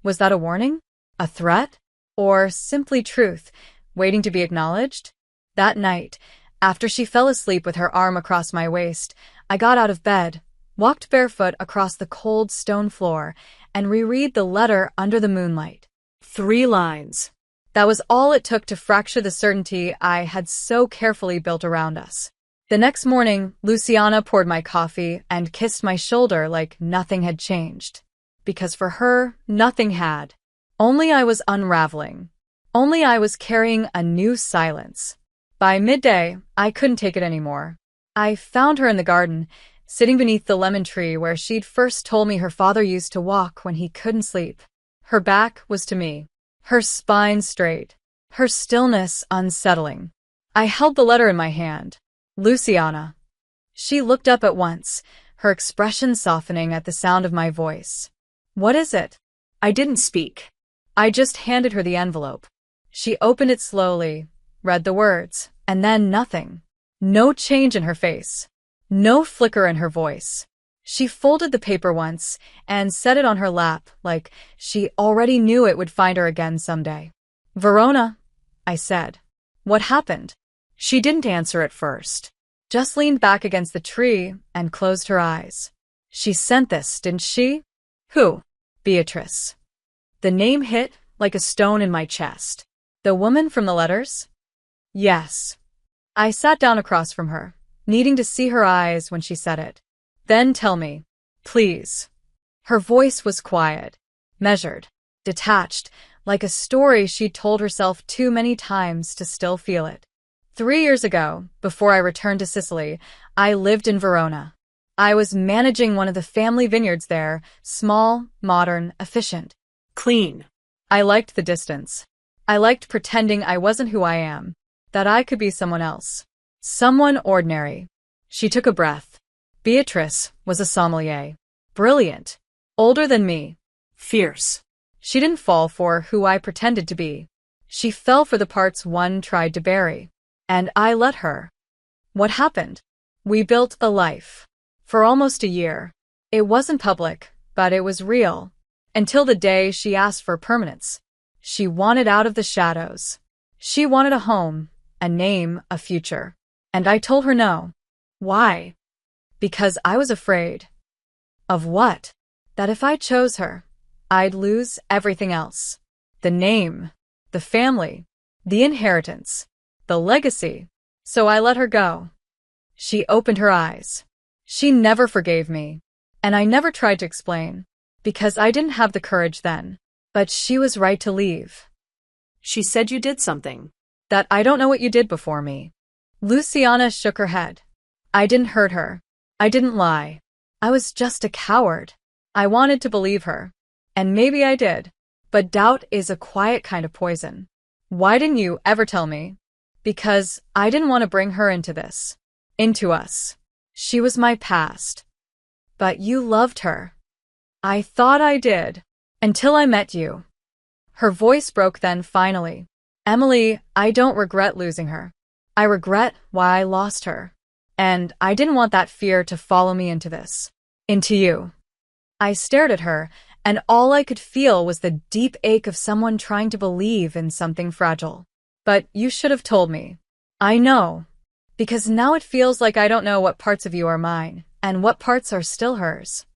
was that a warning? A threat? Or simply truth, waiting to be acknowledged? That night, after she fell asleep with her arm across my waist, I got out of bed, walked barefoot across the cold stone floor, and reread the letter under the moonlight. 3 lines. That was all it took to fracture the certainty I had so carefully built around us. The next morning, Luciana poured my coffee and kissed my shoulder like nothing had changed. Because for her, nothing had. Only I was unraveling. Only I was carrying a new silence. By midday, I couldn't take it anymore. I found her in the garden, sitting beneath the lemon tree where she'd first told me her father used to walk when he couldn't sleep. Her back was to me, her spine straight, her stillness unsettling. I held the letter in my hand. Luciana. She looked up at once, her expression softening at the sound of my voice. What is it? I didn't speak. I just handed her the envelope. She opened it slowly, read the words, and then nothing. No change in her face. No flicker in her voice. She folded the paper once and set it on her lap like she already knew it would find her again someday. Verona, I said. What happened? She didn't answer at first. Just leaned back against the tree and closed her eyes. She sent this, didn't she? Who? Beatrice. The name hit like a stone in my chest. The woman from the letters? Yes. I sat down across from her, needing to see her eyes when she said it. Then tell me, please. Her voice was quiet, measured, detached, like a story she'd told herself too many times to still feel it. 3 years ago, before I returned to Sicily, I lived in Verona. I was managing one of the family vineyards there, small, modern, efficient. Clean. I liked the distance. I liked pretending I wasn't who I am, that I could be someone else. Someone ordinary. She took a breath. Beatrice was a sommelier. Brilliant. Older than me. Fierce. She didn't fall for who I pretended to be. She fell for the parts one tried to bury. And I let her. What happened? We built a life. For almost a year. It wasn't public, but it was real. Until the day she asked for permanence. She wanted out of the shadows. She wanted a home, a name, a future. And I told her no. Why? Because I was afraid. Of what? That if I chose her, I'd lose everything else. The name, the family, the inheritance, the legacy. So I let her go. She opened her eyes. She never forgave me. And I never tried to explain. Because I didn't have the courage then. But she was right to leave. She said you did something. That I don't know what you did before me. Luciana shook her head. I didn't hurt her. I didn't lie. I was just a coward. I wanted to believe her. And maybe I did. But doubt is a quiet kind of poison. Why didn't you ever tell me? Because I didn't want to bring her into this. Into us. She was my past. But you loved her. I thought I did. Until I met you. Her voice broke then finally. Emily, I don't regret losing her. I regret why I lost her. And I didn't want that fear to follow me into this. Into you. I stared at her, and all I could feel was the deep ache of someone trying to believe in something fragile. But you should have told me. I know. Because now it feels like I don't know what parts of you are mine, and what parts are still hers.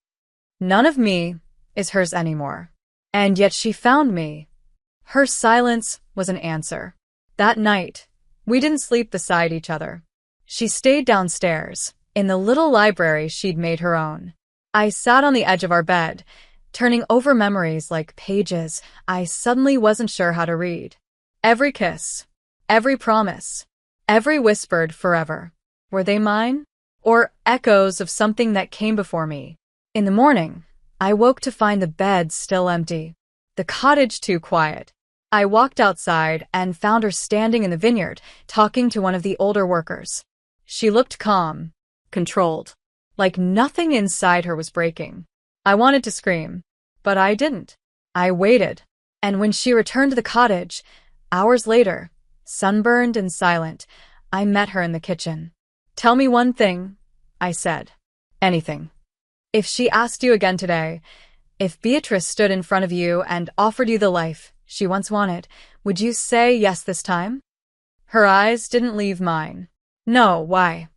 None of me is hers anymore. And yet she found me. Her silence was an answer. That night, we didn't sleep beside each other. She stayed downstairs, in the little library she'd made her own. I sat on the edge of our bed, turning over memories like pages I suddenly wasn't sure how to read. Every kiss, every promise, every whispered forever. Were they mine? Or echoes of something that came before me? In the morning, I woke to find the bed still empty, the cottage too quiet. I walked outside and found her standing in the vineyard, talking to one of the older workers. She looked calm, controlled, like nothing inside her was breaking. I wanted to scream, but I didn't. I waited, and when she returned to the cottage, hours later, sunburned and silent, I met her in the kitchen. "Tell me one thing," I said. "Anything. If she asked you again today, if Beatrice stood in front of you and offered you the life she once wanted, would you say yes this time?" Her eyes didn't leave mine. "No, why?"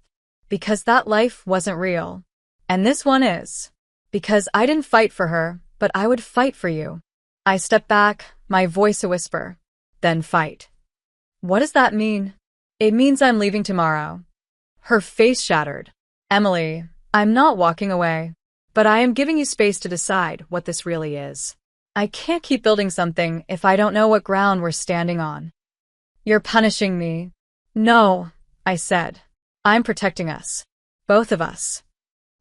"Because that life wasn't real. And this one is. Because I didn't fight for her, but I would fight for you." I stepped back, my voice a whisper. "Then fight." "What does that mean?" "It means I'm leaving tomorrow." Her face shattered. "Emily, I'm not walking away. But I am giving you space to decide what this really is. I can't keep building something if I don't know what ground we're standing on." "You're punishing me." "No," I said. "I'm protecting us. Both of us."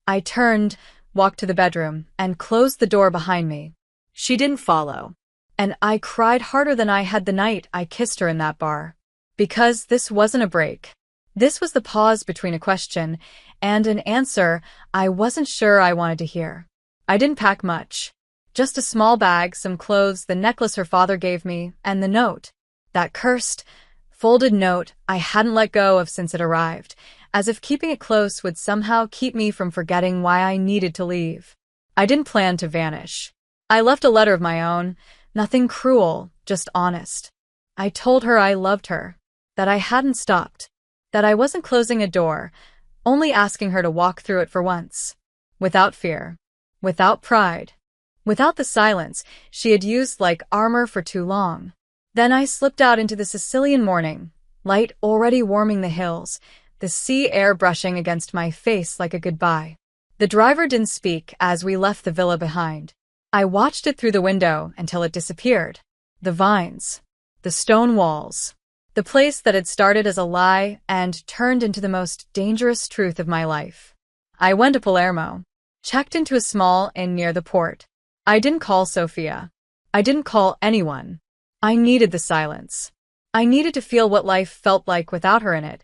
I turned, walked to the bedroom, and closed the door behind me. She didn't follow. And I cried harder than I had the night I kissed her in that bar. Because this wasn't a break. This was the pause between a question and an answer I wasn't sure I wanted to hear. I didn't pack much. Just a small bag, some clothes, the necklace her father gave me, and the note. That cursed, folded note I hadn't let go of since it arrived, as if keeping it close would somehow keep me from forgetting why I needed to leave. I didn't plan to vanish. I left a letter of my own, nothing cruel, just honest. I told her I loved her, that I hadn't stopped, that I wasn't closing a door, only asking her to walk through it for once. Without fear, without pride, without the silence she had used like armor for too long. Then I slipped out into the Sicilian morning, light already warming the hills, the sea air brushing against my face like a goodbye. The driver didn't speak as we left the villa behind. I watched it through the window until it disappeared. The vines, the stone walls, the place that had started as a lie and turned into the most dangerous truth of my life. I went to Palermo, checked into a small inn near the port. I didn't call Sophia. I didn't call anyone. I needed the silence. I needed to feel what life felt like without her in it,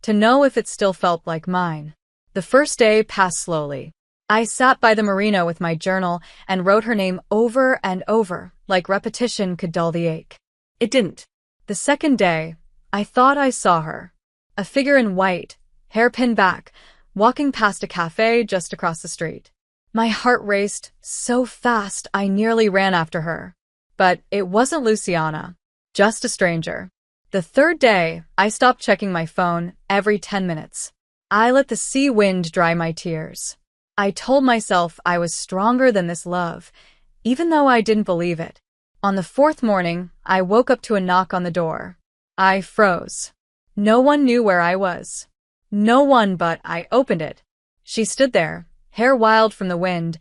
to know if it still felt like mine. The first day passed slowly. I sat by the marina with my journal and wrote her name over and over, like repetition could dull the ache. It didn't. The second day, I thought I saw her. A figure in white, hair pinned back, walking past a cafe just across the street. My heart raced so fast I nearly ran after her. But it wasn't Luciana, just a stranger. The third day, I stopped checking my phone every 10 minutes. I let the sea wind dry my tears. I told myself I was stronger than this love, even though I didn't believe it. On the fourth morning, I woke up to a knock on the door. I froze. No one knew where I was. No one, but I opened it. She stood there, hair wild from the wind,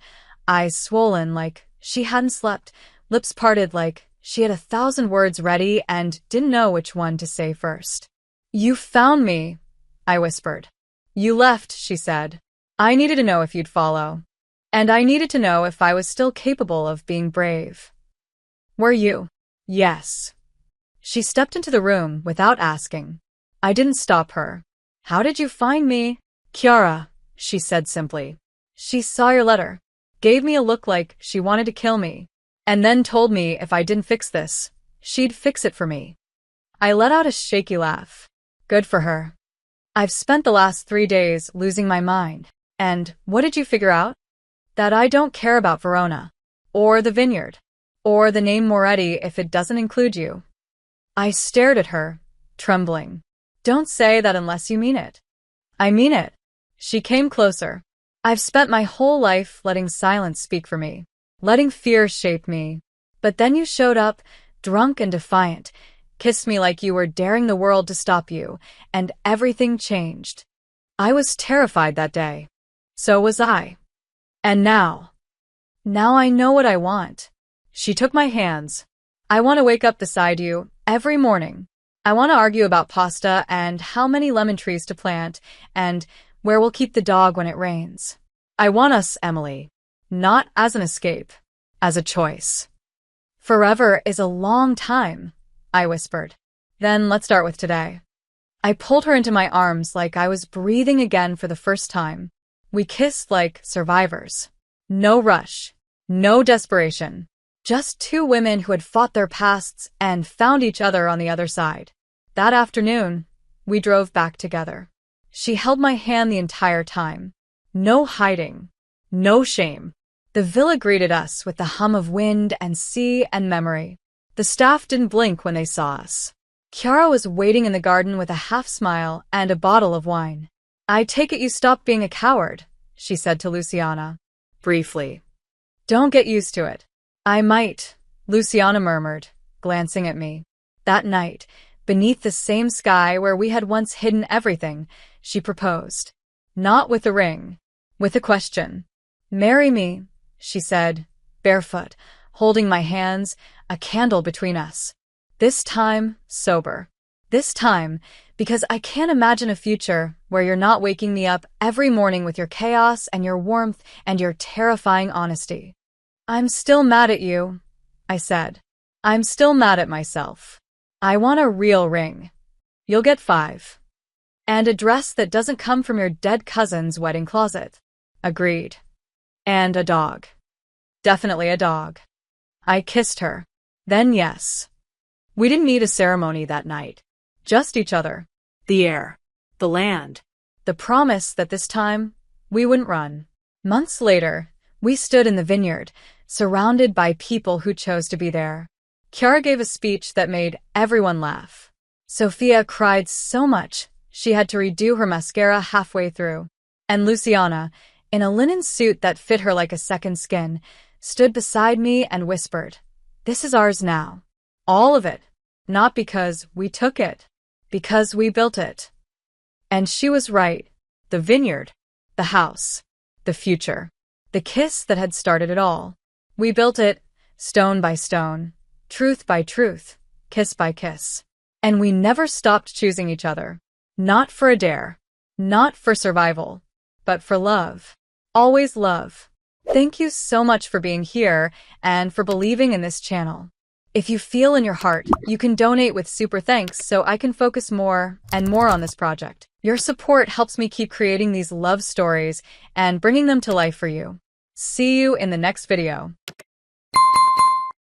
eyes swollen like she hadn't slept, lips parted like she had 1,000 words ready and didn't know which one to say first. "You found me," I whispered. "You left," she said. "I needed to know if you'd follow. And I needed to know if I was still capable of being brave." "Were you?" "Yes." She stepped into the room without asking. I didn't stop her. "How did you find me?" "Chiara," she said simply. "She saw your letter, gave me a look like she wanted to kill me, and then told me if I didn't fix this, she'd fix it for me." I let out a shaky laugh. Good for her. I've spent the last 3 days losing my mind. And what did you figure out? That I don't care about Verona, or the vineyard, or the name Moretti if it doesn't include you. I stared at her, trembling. "Don't say that unless you mean it." "I mean it." She came closer. "I've spent my whole life letting silence speak for me, letting fear shape me. But then you showed up, drunk and defiant, kissed me like you were daring the world to stop you, and everything changed. I was terrified that day. So was I. And now I know what I want. She took my hands. I want to wake up beside you every morning. I want to argue about pasta and how many lemon trees to plant and where we'll keep the dog when it rains. I want us, Emily, not as an escape, as a choice. Forever is a long time, I whispered. Then let's start with today. I pulled her into my arms like I was breathing again for the first time. We kissed like survivors. No rush, no desperation. Just two women who had fought their pasts and found each other on the other side. That afternoon, we drove back together. She held my hand the entire time. No hiding, no shame. The villa greeted us with the hum of wind and sea and memory. The staff didn't blink when they saw us. Chiara was waiting in the garden with a half smile and a bottle of wine. I take it you stopped being a coward, she said to Luciana. Briefly. Don't get used to it. I might, Luciana murmured, glancing at me. That night, beneath the same sky where we had once hidden everything, she proposed. Not with a ring, with a question. Marry me, she said, barefoot, holding my hands, a candle between us. This time, sober. This time, because I can't imagine a future where you're not waking me up every morning with your chaos and your warmth and your terrifying honesty. I'm still mad at you, I said. I'm still mad at myself. I want a real ring. You'll get 5. And a dress that doesn't come from your dead cousin's wedding closet. Agreed. And a dog. Definitely a dog. I kissed her. Then yes. We didn't need a ceremony that night. Just each other. The air. The land. The promise that this time, we wouldn't run. Months later, we stood in the vineyard, surrounded by people who chose to be there. Chiara gave a speech that made everyone laugh. Sophia cried so much she had to redo her mascara halfway through. And Luciana, in a linen suit that fit her like a second skin, stood beside me and whispered, "This is ours now. All of it. Not because we took it, because we built it." And she was right. The vineyard, the house, the future, the kiss that had started it all. We built it, stone by stone, truth by truth, kiss by kiss. And we never stopped choosing each other. Not for a dare, not for survival, but for love. Always love. Thank you so much for being here and for believing in this channel. If you feel in your heart, you can donate with super thanks so I can focus more and more on this project. Your support helps me keep creating these love stories and bringing them to life for you. See you in the next video.